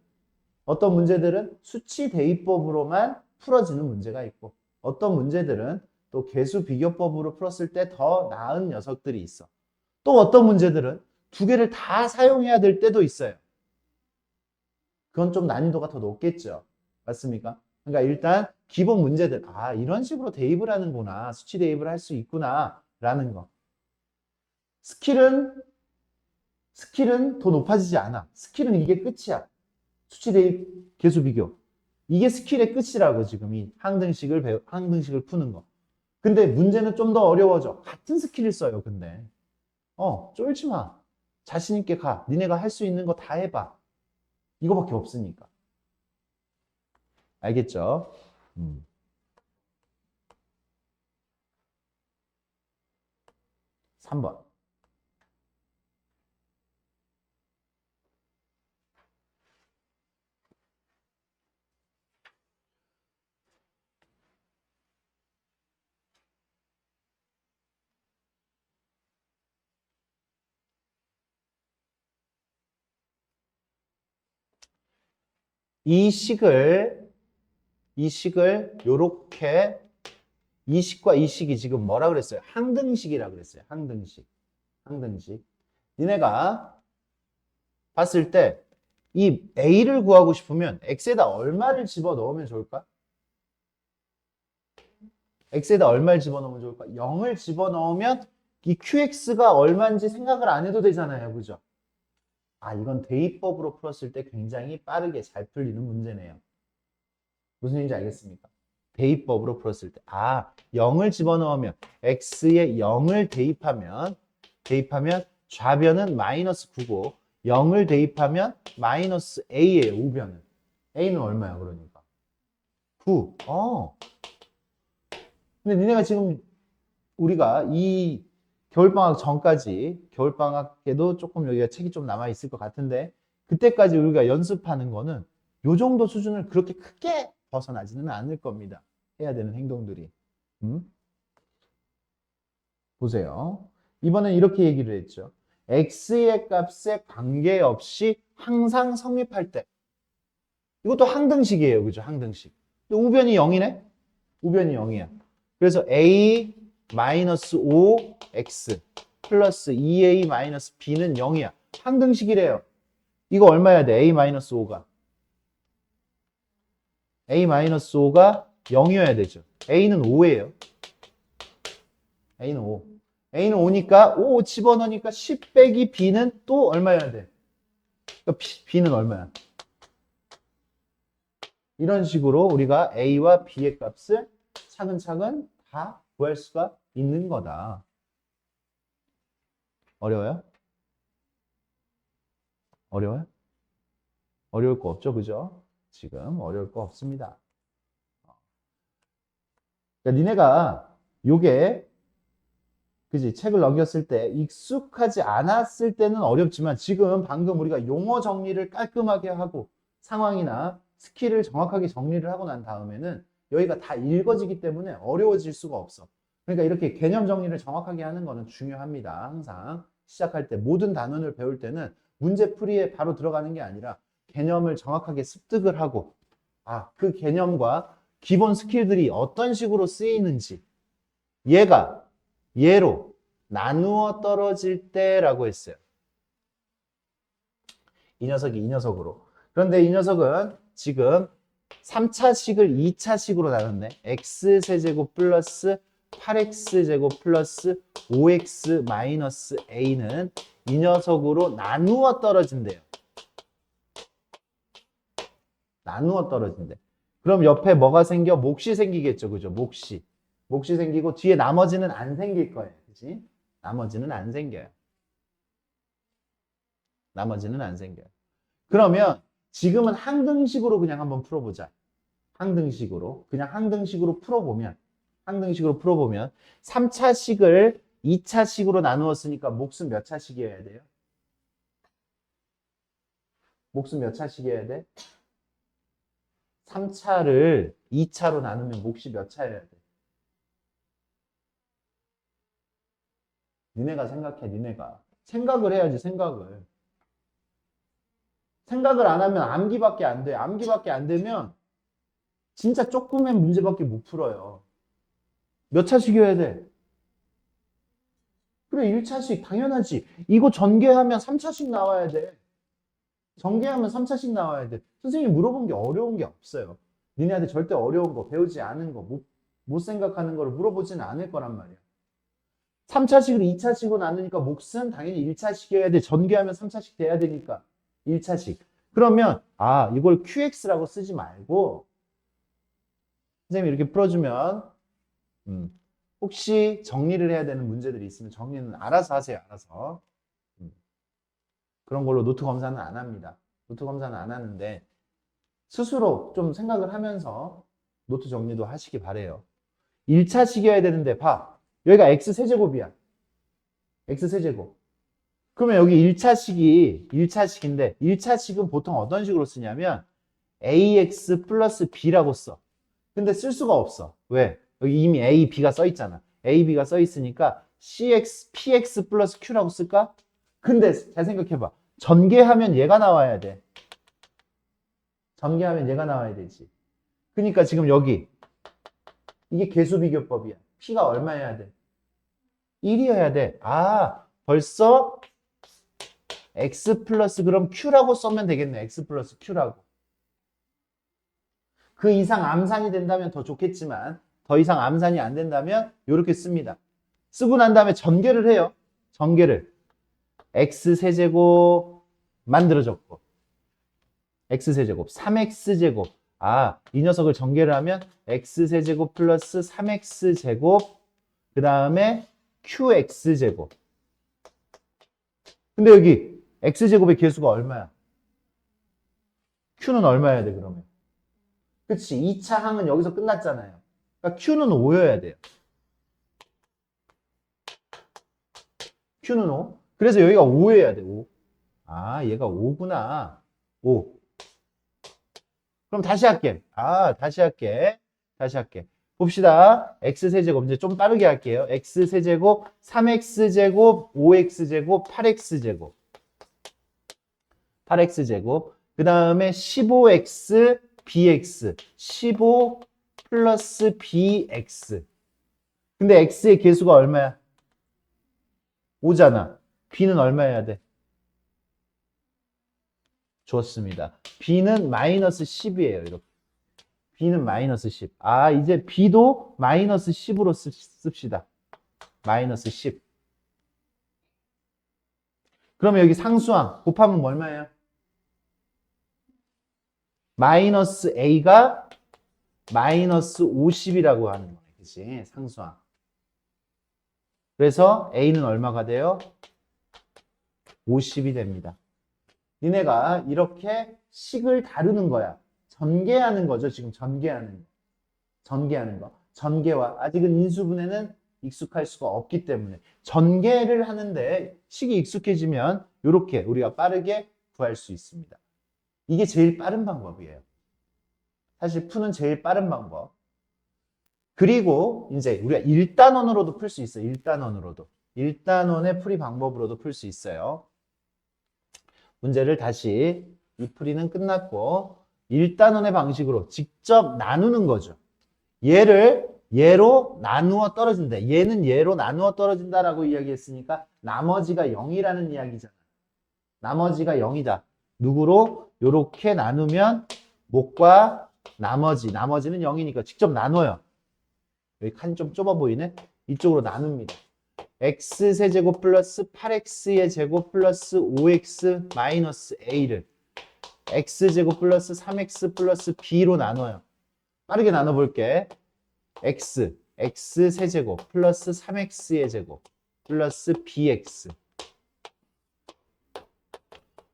수치 대입법으로만 풀어지는 문제가 있고 어떤 문제들은 또 개수 비교법으로 풀었을 때 더 나은 녀석들이 있어. 또 어떤 문제들은 두 개를 다 사용해야 될 때도 있어요. 그건 좀 난이도가 더 높겠죠. 맞습니까? 그러니까 일단 기본 문제들, 이런 식으로 대입을 하는구나. 수치 대입을 할 수 있구나. 라는 거. 스킬은 더 높아지지 않아. 스킬은 이게 끝이야. 수치 대입, 개수 비교. 이게 스킬의 끝이라고 지금 이 항등식을 푸는 거. 근데 문제는 좀 더 어려워져. 같은 스킬을 써요, 근데. 쫄지 마. 자신 있게 가. 니네가 할 수 있는 거 다 해봐. 이거밖에 없으니까. 알겠죠? 3번. 이 식을 요렇게 이 식과 이 식이 지금 뭐라 그랬어요? 항등식이라 그랬어요. 항등식. 니네가 봤을 때 이 a를 구하고 싶으면 x에다 얼마를 집어넣으면 좋을까? x에다 얼마를 집어넣으면 좋을까? 0을 집어넣으면 이 qx가 얼마인지 생각을 안 해도 되잖아요. 그죠? 이건 대입법으로 풀었을 때 굉장히 빠르게 잘 풀리는 문제네요. 무슨 얘기인지 알겠습니까? 대입법으로 풀었을 때 0을 집어넣으면 x에 0을 대입하면 좌변은 마이너스 9고 0을 대입하면 마이너스 a예요. 우변은. a는 얼마야 그러니까? 9. 근데 니네가 지금 우리가 이 겨울방학 전까지 겨울방학에도 조금 여기가 책이 좀 남아있을 것 같은데 그때까지 우리가 연습하는 거는 요 정도 수준을 그렇게 크게 벗어나지는 않을 겁니다. 해야 되는 행동들이. 보세요. 이번엔 이렇게 얘기를 했죠. x의 값에 관계없이 항상 성립할 때. 이것도 항등식이에요. 그죠? 항등식. 근데 우변이 0이네? 우변이 0이야. 그래서 a-5x 플러스 2a-b는 0이야. 항등식이래요. 이거 얼마야 돼? a-5가. a-5가 0이어야 되죠. a는 5예요. a는 5. a는 5니까 5 집어넣으니까 10 빼기 b는 또 얼마여야 돼? 그러니까 b는 얼마야? 이런 식으로 우리가 a와 b의 값을 차근차근 다 구할 수가 있는 거다. 어려워요? 어려워요? 어려울 거 없죠, 그죠? 지금 어려울 거 없습니다. 그러니까 니네가 요게 그지 책을 넘겼을 때 익숙하지 않았을 때는 어렵지만 지금 방금 우리가 용어 정리를 깔끔하게 하고 상황이나 스킬을 정확하게 정리를 하고 난 다음에는 여기가 다 읽어지기 때문에 어려워질 수가 없어. 그러니까 이렇게 개념 정리를 정확하게 하는 거는 중요합니다. 항상 시작할 때 모든 단원을 배울 때는 문제풀이에 바로 들어가는 게 아니라 개념을 정확하게 습득을 하고 그 개념과 기본 스킬들이 어떤 식으로 쓰이는지 얘가 얘로 나누어 떨어질 때라고 했어요. 이 녀석이 이 녀석으로. 그런데 이 녀석은 지금 3차식을 2차식으로 나눴네. x세제곱 플러스 8x제곱 플러스 5x 마이너스 a는 이 녀석으로 나누어 떨어진대요. 나누어 떨어진대. 그럼 옆에 뭐가 생겨? 몫이 생기겠죠. 그죠? 몫이. 몫이 생기고 뒤에 나머지는 안 생길 거예요. 그치? 나머지는 안 생겨요. 나머지는 안 생겨요. 그러면 지금은 항등식으로 그냥 한번 풀어보자. 항등식으로. 그냥 항등식으로 풀어보면 3차식을 2차식으로 나누었으니까 몫은 몇 차식이어야 돼요? 몫은 몇 차식이어야 돼? 3차를 2차로 나누면 몫이 몇 차여야 돼? 니네가 생각해, 니네가. 생각을 해야지, 생각을. 생각을 안 하면 암기밖에 안 돼. 암기밖에 안 되면 진짜 조금의 문제밖에 못 풀어요. 몇 차식이어야 돼? 그래, 1차식. 당연하지. 이거 전개하면 3차식 나와야 돼. 전개하면 3차식 나와야 돼. 선생님이 물어본 게 어려운 게 없어요. 니네한테 절대 어려운 거, 배우지 않은 거, 못 생각하는 거를 물어보지는 않을 거란 말이야. 3차식을 2차식으로 나누니까 몫은 당연히 1차식이어야 돼. 전개하면 3차식 돼야 되니까. 1차식. 그러면 이걸 QX라고 쓰지 말고 선생님이 이렇게 풀어주면 혹시 정리를 해야 되는 문제들이 있으면 정리는 알아서 하세요. 알아서. 그런 걸로 노트 검사는 안 합니다. 노트 검사는 안 하는데 스스로 좀 생각을 하면서 노트 정리도 하시기 바래요. 1차식이어야 되는데 봐. 여기가 x세제곱이야. x세제곱. 그러면 여기 1차식인데 1차식은 보통 어떤 식으로 쓰냐면 ax 플러스 b라고 써. 근데 쓸 수가 없어. 왜? 여기 이미 a, b가 써 있잖아. a, b가 써 있으니까 cx, px 플러스 q라고 쓸까? 근데 잘 생각해봐. 전개하면 얘가 나와야 돼. 전개하면 얘가 나와야 되지. 그러니까 지금 여기 이게 개수비교법이야. p가 얼마여야 돼? 1이어야 돼. 벌써 x 플러스 그럼 q라고 쓰면 되겠네. x 플러스 q라고. 그 이상 암산이 된다면 더 좋겠지만 더 이상 암산이 안 된다면 이렇게 씁니다. 쓰고 난 다음에 전개를 해요. 전개를. x세제곱 만들어졌고 x세제곱 3x제곱 이 녀석을 전개를 하면 x세제곱 플러스 3x제곱 그 다음에 qx제곱. 근데 여기 x제곱의 개수가 얼마야? q는 얼마여야 돼 그러면? 그치 2차 항은 여기서 끝났잖아요. 그러니까 q는 5여야 돼요. q는 5. 그래서 여기가 5여야 돼. 5. 얘가 5구나. 5. 그럼 다시 할게. 다시 할게. 봅시다. x세제곱 이제 좀 빠르게 할게요. x세제곱 3x제곱 5x제곱 8x제곱 8x제곱 그 다음에 15x bx 15 플러스 bx 근데 x의 개수가 얼마야? 5잖아. b는 얼마여야 돼? 좋습니다. b는 마이너스 10이에요. 이렇게. b는 마이너스 10. 아, 이제 b도 마이너스 10으로 씁시다. 마이너스 10. 그러면 여기 상수항 곱하면 얼마예요? 마이너스 a가 마이너스 50이라고 하는 거예요. 그치? 상수항. 그래서 a는 얼마가 돼요? 50이 됩니다. 니네가 이렇게 식을 다루는 거야. 전개하는 거죠. 지금 전개하는 거. 전개하는 거. 전개와 아직은 인수분해는 익숙할 수가 없기 때문에 전개를 하는데 식이 익숙해지면 이렇게 우리가 빠르게 구할 수 있습니다. 이게 제일 빠른 방법이에요. 사실 푸는 제일 빠른 방법. 그리고 이제 우리가 1단원으로도 풀 수 있어요. 1단원으로도. 1단원의 풀이 방법으로도 풀 수 있어요. 문제를 다시 이 풀이는 끝났고 1단원의 방식으로 직접 나누는 거죠. 얘를 얘로 나누어 떨어진다. 얘는 얘로 나누어 떨어진다라고 이야기했으니까 나머지가 0이라는 이야기잖아. 나머지가 0이다. 누구로? 요렇게 나누면 목과 나머지는 0이니까 직접 나눠요. 여기 칸이 좀 좁아 보이네? 이쪽으로 나눕니다. x세제곱 플러스 8x의 제곱 플러스 5x 마이너스 a를 x제곱 플러스 3x 플러스 b로 나눠요. 빠르게 나눠볼게. x세제곱 플러스 3x의 제곱 플러스 bx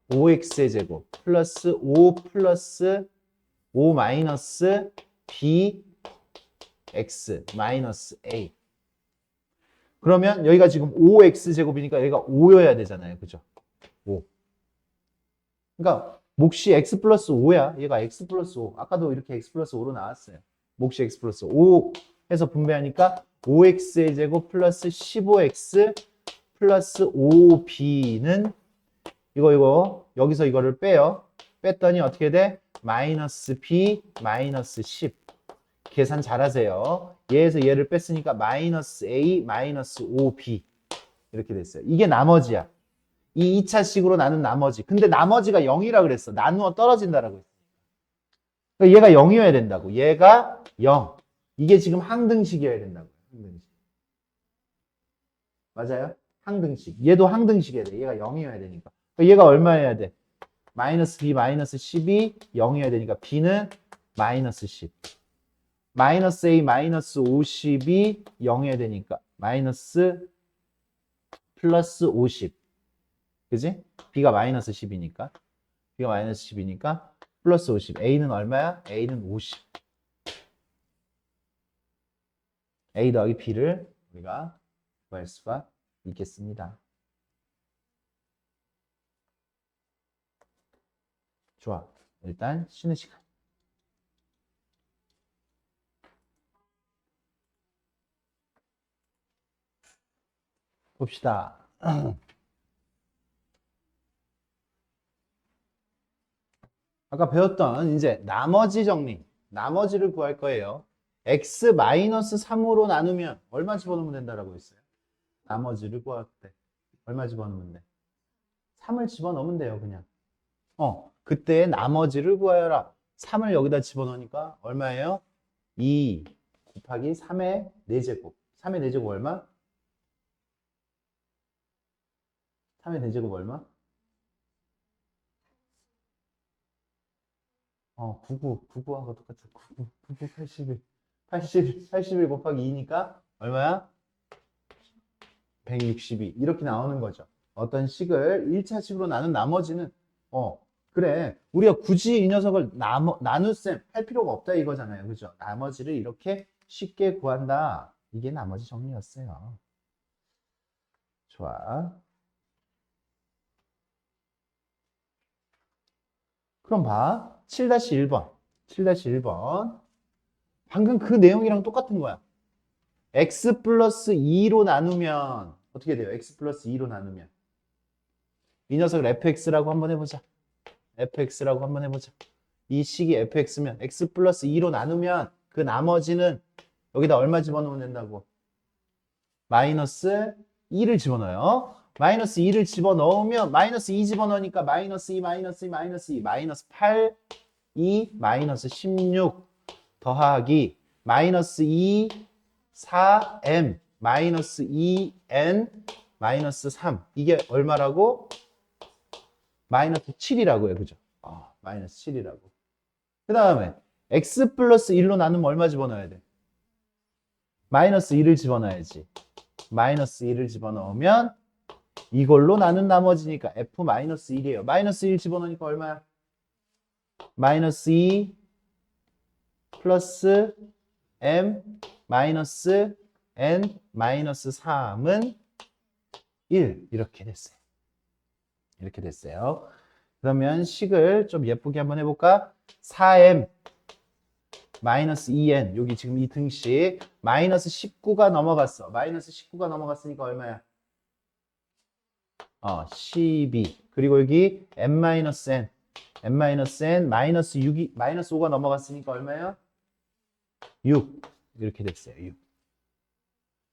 5x의 제곱 플러스 5 플러스 5 마이너스 bx 마이너스 a 그러면 여기가 지금 5x제곱이니까 여기가 5여야 되잖아요. 그죠? 5. 그러니까 몫이 x 플러스 5야. 얘가 x 플러스 5. 아까도 이렇게 x 플러스 5로 나왔어요. 몫이 x 플러스 5 해서 분배하니까 5x의 제곱 플러스 15x 플러스 5b는 이거 여기서 이거를 빼요. 뺐더니 어떻게 돼? 마이너스 b 마이너스 10. 계산 잘하세요. 얘에서 얘를 뺐으니까 마이너스 a 마이너스 5b 이렇게 됐어요. 이게 나머지야. 이 2차식으로 나눈 나머지. 근데 나머지가 0이라 그랬어. 나누어 떨어진다라고 했어. 그러니까 얘가 0이어야 된다고. 얘가 0. 이게 지금 항등식이어야 된다고. 항등식. 맞아요? 항등식. 얘도 항등식이어야 돼. 얘가 0이어야 되니까. 그러니까 얘가 얼마여야 돼? 마이너스 b 마이너스 10이 0이어야 되니까 b는 마이너스 10. 마이너스 a 마이너스 50이 0이어야 되니까 마이너스 플러스 50. 그지? b가 마이너스 10이니까. b가 마이너스 10이니까 플러스 50. a는 얼마야? a는 50. a 더하기 b를 우리가 구할 수가 있겠습니다. 좋아. 일단 쉬는 시간. 봅시다. 아까 배웠던 이제 나머지 정리. 나머지를 구할 거예요. x-3으로 나누면 얼마 집어넣으면 된다라고 했어요? 나머지를 구할 때. 얼마 집어넣으면 돼? 3을 집어넣으면 돼요, 그냥. 그때 나머지를 구하여라. 3을 여기다 집어넣으니까 얼마예요? 2 곱하기 3의 4제곱. 3의 4제곱 얼마? 3의 4제곱 얼마? 99하고 똑같아. 81. 81 곱하기 2니까 얼마야? 162. 이렇게 나오는 거죠. 어떤 식을 1차식으로 나눈 나머지는, 그래. 우리가 굳이 이 녀석을 나눗셈 할 필요가 없다 이거잖아요. 그죠? 나머지를 이렇게 쉽게 구한다. 이게 나머지 정리였어요. 좋아. 그럼 봐. 7-1번. 7-1번. 방금 그 내용이랑 똑같은 거야. x 플러스 2로 나누면 어떻게 돼요? x 플러스 2로 나누면 이 녀석을 fx라고 한번 해보자. fx라고 한번 해보자. 이 식이 fx면 x 플러스 2로 나누면 그 나머지는 여기다 얼마 집어넣으면 된다고? 마이너스 2를 집어넣어요. 마이너스 2를 집어넣으면 마이너스 2 집어넣으니까 마이너스 2, 마이너스 2, 마이너스 2, 마이너스 8, 2, 마이너스 16 더하기 마이너스 2, 4m, 마이너스 2n, 마이너스 3. 이게 얼마라고? 마이너스 7이라고요. 그죠? 마이너스 7이라고. 그 다음에 x 플러스 1로 나누면 얼마 집어넣어야 돼? 마이너스 1을 집어넣어야지. 마이너스 1을 집어넣으면 이걸로 나눈 나머지니까 f 마이너스 1이에요. 마이너스 1 집어넣으니까 얼마야? 마이너스 2 플러스 m 마이너스 n 마이너스 3은 1 이렇게 됐어요. 이렇게 됐어요. 그러면 식을 좀 예쁘게 한번 해볼까? 4m 마이너스 2n 여기 지금 이 등식 마이너스 19가 넘어갔어. 마이너스 19가 넘어갔으니까 얼마야? 12 그리고 여기 m-n m-n 마이너스 6이 마이너스 5가 넘어갔으니까 얼마예요? 6 이렇게 됐어요. 6.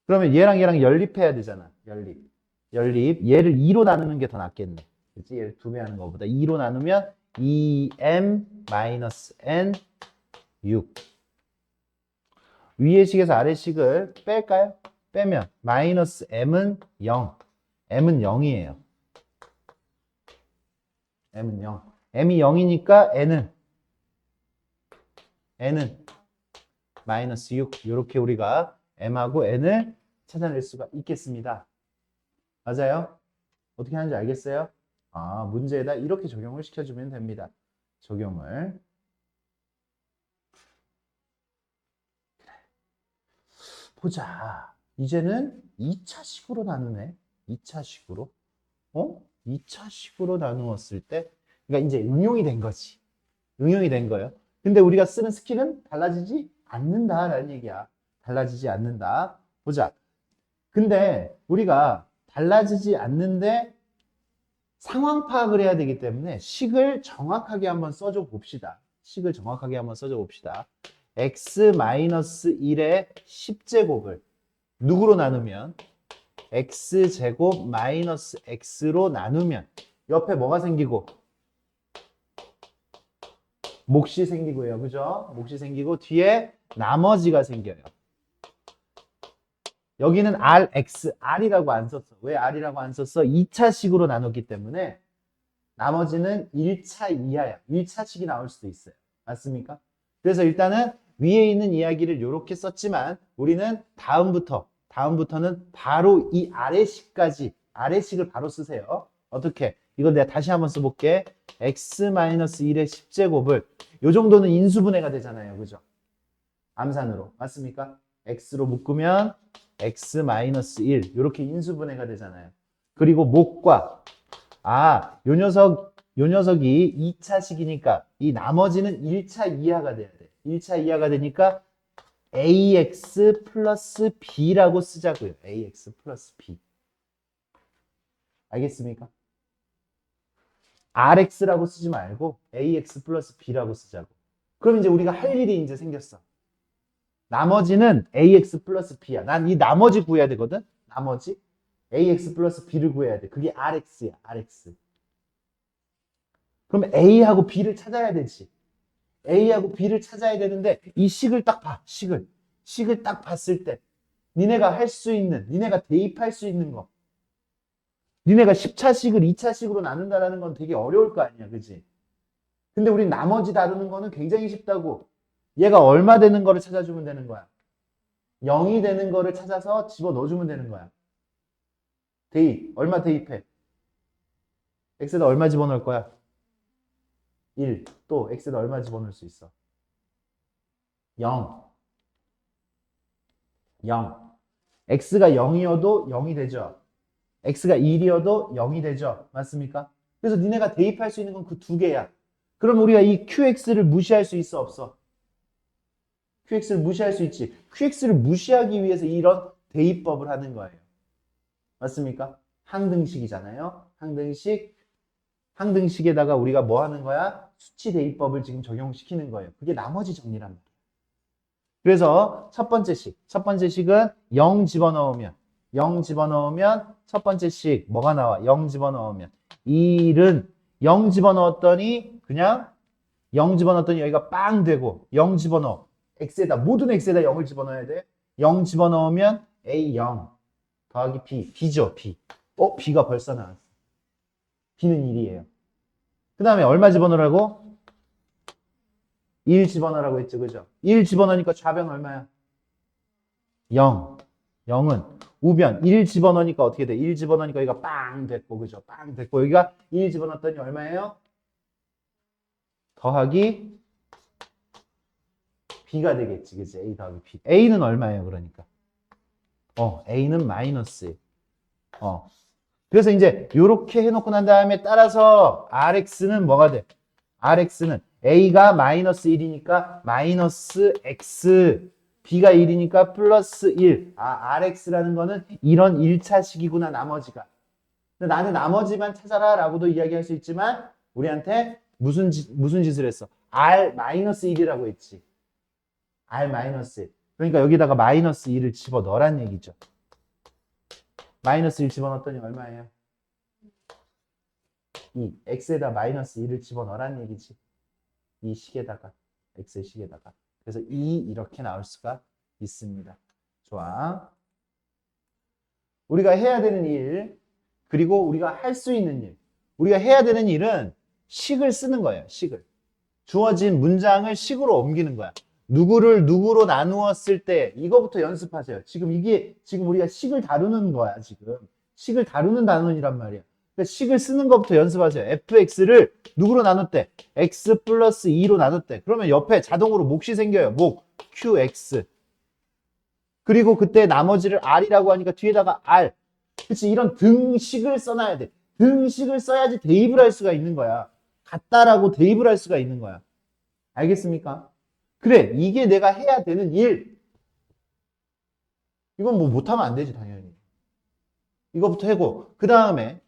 그러면 얘랑 연립해야 되잖아. 연립 얘를 2로 나누는 게 더 낫겠네. 그치? 얘를 2배 하는 것보다 2로 나누면 2m-n 6 위의 식에서 아래 식을 뺄까요? 빼면 마이너스 m은 0 m은 0이에요. m은 0 m이 0이니까 n은 마이너스 6 이렇게 우리가 m하고 n을 찾아낼 수가 있겠습니다. 맞아요? 어떻게 하는지 알겠어요? 문제에다 이렇게 적용을 시켜주면 됩니다. 적용을. 보자. 이제는 2차식으로 나누네. 2차식으로. 2차식으로 나누었을 때, 그러니까 이제 응용이 된 거지. 응용이 된 거예요. 근데 우리가 쓰는 스킬은 달라지지 않는다라는 얘기야. 달라지지 않는다. 보자. 근데 우리가 달라지지 않는데 상황 파악을 해야 되기 때문에 식을 정확하게 한번 써줘 봅시다. 식을 정확하게 한번 써줘 봅시다. x-1의 10제곱을 누구로 나누면 x제곱 마이너스 x로 나누면 옆에 뭐가 생기고 몫이 생기고요. 그죠? 몫이 생기고 뒤에 나머지가 생겨요. 여기는 rx, r이라고 안 썼어. 왜 r이라고 안 썼어? 2차식으로 나눴기 때문에 나머지는 1차 이하야. 1차식이 나올 수도 있어요. 맞습니까? 그래서 일단은 위에 있는 이야기를 이렇게 썼지만 우리는 다음부터는 바로 이 아래식을 바로 쓰세요. 어떻게? 이걸 내가 다시 한번 써볼게. x-1의 10제곱을 요 정도는 인수분해가 되잖아요. 그죠? 암산으로. 맞습니까? x로 묶으면 x-1 이렇게 인수분해가 되잖아요. 그리고 목과 요 녀석이 2차식이니까 이 나머지는 1차 이하가 돼야 돼. 1차 이하가 되니까 ax 플러스 b라고 쓰자고요. ax 플러스 b. 알겠습니까? rx라고 쓰지 말고 ax 플러스 b라고 쓰자고. 그럼 이제 우리가 할 일이 이제 생겼어. 나머지는 ax 플러스 b야. 난 이 나머지 구해야 되거든. 나머지 ax 플러스 b를 구해야 돼. 그게 rx야. rx. 그럼 a하고 b를 찾아야 되지. a하고 b를 찾아야 되는데 이 식을 딱 봐. 식을 딱 봤을 때 니네가 할 수 있는, 니네가 대입할 수 있는 거. 니네가 10차식을 2차식으로 나눈다는 건 되게 어려울 거 아니야. 그지? 근데 우리 나머지 다루는 거는 굉장히 쉽다고. 얘가 얼마 되는 거를 찾아주면 되는 거야. 0이 되는 거를 찾아서 집어넣어주면 되는 거야. 대입. 얼마 대입해? x에다 얼마 집어넣을 거야? 1. 또 x에다 얼마 집어넣을 수 있어? 0. x가 0이어도 0이 되죠. x가 1이어도 0이 되죠. 맞습니까? 그래서 니네가 대입할 수 있는 건 그 두 개야. 그럼 우리가 이 qx를 무시할 수 있어? 없어? QX를 무시할 수 있지. QX를 무시하기 위해서 이런 대입법을 하는 거예요. 맞습니까? 항등식이잖아요. 항등식에다가 우리가 뭐 하는 거야? 수치 대입법을 지금 적용시키는 거예요. 그게 나머지 정리란 말이에요. 그래서 첫 번째 식은 0 집어넣으면 첫 번째 식 뭐가 나와? 0 집어넣으면 1은 0 집어넣었더니 그냥 0 집어넣었더니 여기가 빵 되고 0 집어넣어. 모든 x에다 0을 집어넣어야 돼. 0 집어넣으면 a0 더하기 b. b죠, b. b가 벌써 나왔어. b는 1이에요. 그 다음에 얼마 집어넣으라고? 1 집어넣으라고 했죠, 그죠? 1 집어넣으니까 좌변 얼마야? 0. 0은 우변 1 집어넣으니까 어떻게 돼? 1 집어넣으니까 여기가 빵 됐고, 그죠? 빵 됐고, 여기가 1 집어넣었더니 얼마예요? 더하기 b가 되겠지, 그치? a 더하기 b. a는 얼마예요, 그러니까? a는 마이너스. 그래서 이제 이렇게 해놓고 난 다음에 따라서 rx는 뭐가 돼? rx는 a가 마이너스 1이니까 마이너스 x, b가 1이니까 플러스 1. rx라는 거는 이런 1차식이구나, 나머지가. 근데 나는 나머지만 찾아라 라고도 이야기할 수 있지만 우리한테 무슨 짓을 했어? r 마이너스 1이라고 했지. r 마이너스 1. 그러니까 여기다가 마이너스 1을 집어넣으란 얘기죠. 마이너스 1 집어넣었더니 얼마예요? 2. x에다 마이너스 1을 집어넣으란 얘기지. 이 식에다가, x의 식에다가. 그래서 2 이렇게 나올 수가 있습니다. 좋아. 우리가 해야 되는 일, 그리고 우리가 할 수 있는 일. 우리가 해야 되는 일은 식을 쓰는 거예요. 식을. 주어진 문장을 식으로 옮기는 거야. 누구를 누구로 나누었을 때 이거부터 연습하세요. 지금 우리가 식을 다루는 거야. 지금 식을 다루는 단원이란 말이야. 그러니까 식을 쓰는 것부터 연습하세요. fx를 누구로 나눴대? x 플러스 2로 나눴대. 그러면 옆에 자동으로 몫이 생겨요. 몫 qx. 그리고 그때 나머지를 r이라고 하니까 뒤에다가 r. 그치? 이런 등식을 써놔야 돼. 등식을 써야지 대입을 할 수가 있는 거야. 같다라고 대입을 할 수가 있는 거야. 알겠습니까? 그래, 이게 내가 해야 되는 일. 이건 뭐 못하면 안 되지, 당연히. 이거부터 하고, 그 다음에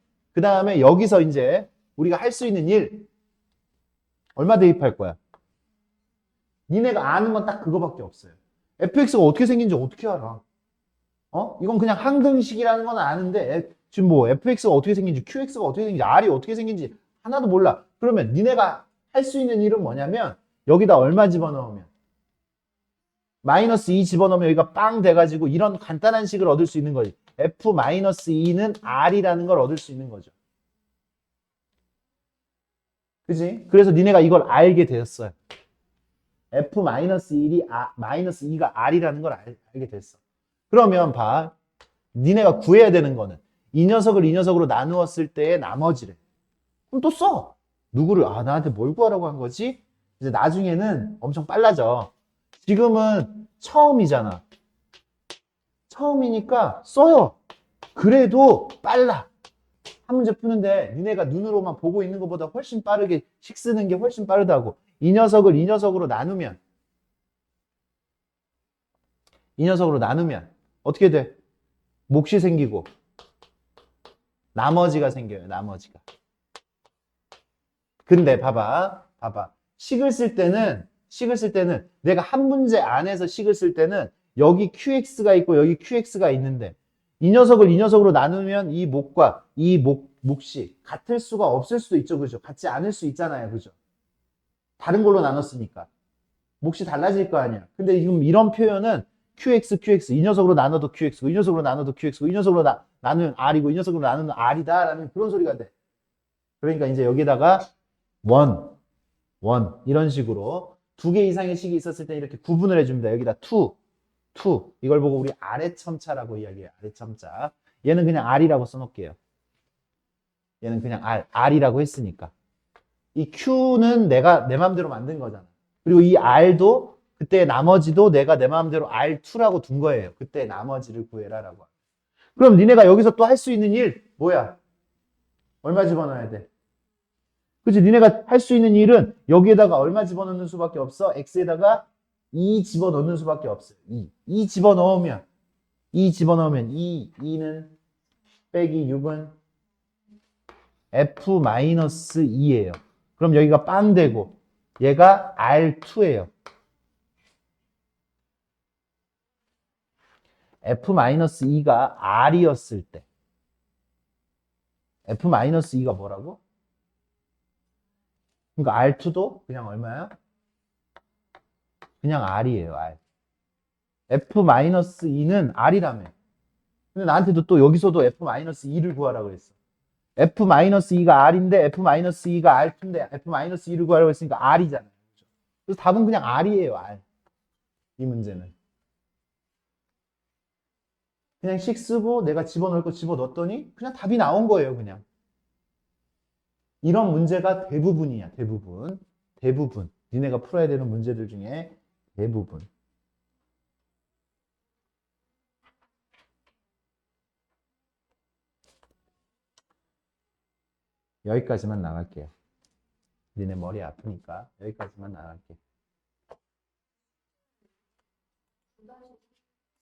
여기서 이제 우리가 할 수 있는 일. 얼마 대입할 거야? 니네가 아는 건 딱 그거밖에 없어요. fx가 어떻게 생긴지 어떻게 알아? 이건 그냥 항등식이라는 건 아는데, 지금 뭐 fx가 어떻게 생긴지, qx가 어떻게 생긴지, r이 어떻게 생긴지 하나도 몰라. 그러면 니네가 할 수 있는 일은 뭐냐면, 여기다 얼마 집어넣으면? 마이너스 2 집어넣으면 여기가 빵 돼가지고 이런 간단한 식을 얻을 수 있는 거지. f-2는 r이라는 걸 얻을 수 있는 거죠. 그지? 그래서 니네가 이걸 알게 되었어요. f-1이 마이너스 2가 r이라는 걸 알게 됐어. 그러면 봐. 니네가 구해야 되는 거는 이 녀석을 이 녀석으로 나누었을 때의 나머지래. 그럼 또 써. 누구를 나한테 뭘 구하라고 한 거지? 이제 나중에는 엄청 빨라져. 지금은 처음이잖아. 처음이니까 써요. 그래도 빨라. 한 문제 푸는데 니네가 눈으로만 보고 있는 것보다 훨씬 빠르게 식 쓰는 게 훨씬 빠르다고. 이 녀석을 이 녀석으로 나누면 어떻게 돼? 몫이 생기고 나머지가 생겨요. 나머지가. 근데 봐봐. 식을 쓸 때는 내가 한 문제 안에서 식을 쓸 때는 여기 qx가 있고 여기 qx가 있는데 이 녀석을 이 녀석으로 나누면 이 몫과 이 몫이 같을 수가 없을 수도 있죠. 그죠? 같지 않을 수 있잖아요. 그죠? 다른 걸로 나눴으니까. 몫이 달라질 거 아니야. 근데 지금 이런 표현은 qx 이 녀석으로 나눠도 qx고 이 녀석으로 나눠도 qx고 이 녀석으로 나누면 r이고 이 녀석으로 나누면 r이다 라는 그런 소리가 돼. 그러니까 이제 여기다가 원 이런 식으로 두 개 이상의 식이 있었을 때 이렇게 구분을 해줍니다. 여기다 투 이걸 보고 우리 아래첨자라고 이야기해요. 아래첨자. 얘는 그냥 r이라고 써놓을게요. 얘는 그냥 r이라고 했으니까. 이 q는 내가 내 마음대로 만든 거잖아. 그리고 이 r도 그때 나머지도 내가 내 마음대로 r2라고 둔 거예요. 그때 나머지를 구해라라고. 그럼 니네가 여기서 또 할 수 있는 일 뭐야? 얼마 집어넣어야 돼? 그치? 니네가 할 수 있는 일은 여기에다가 얼마 집어넣는 수밖에 없어? x에다가 2 집어넣는 수밖에 없어요. 2 집어넣으면 2는 빼기 6은 F-2예요. 그럼 여기가 빵 되고 얘가 R2예요. F-2가 R이었을 때 F-2가 뭐라고? 그러니까 R2도 그냥 얼마야? 그냥 R이에요. R. F-2는 R이라며. 근데 나한테도 또 여기서도 F-2를 구하라고 했어. F-2가 R인데 F-2가 R2인데 F-2를 구하라고 했으니까 R이잖아요. 그래서 답은 그냥 R이에요. R. 이 문제는. 그냥 식 쓰고 내가 집어넣을 거 집어넣었더니 그냥 답이 나온 거예요. 그냥. 이런 문제가 대부분이야. 대부분. 대부분. 니네가 풀어야 되는 문제들 중에 대부분. 여기까지만 나갈게요. 니네 머리 아프니까 여기까지만 나갈게.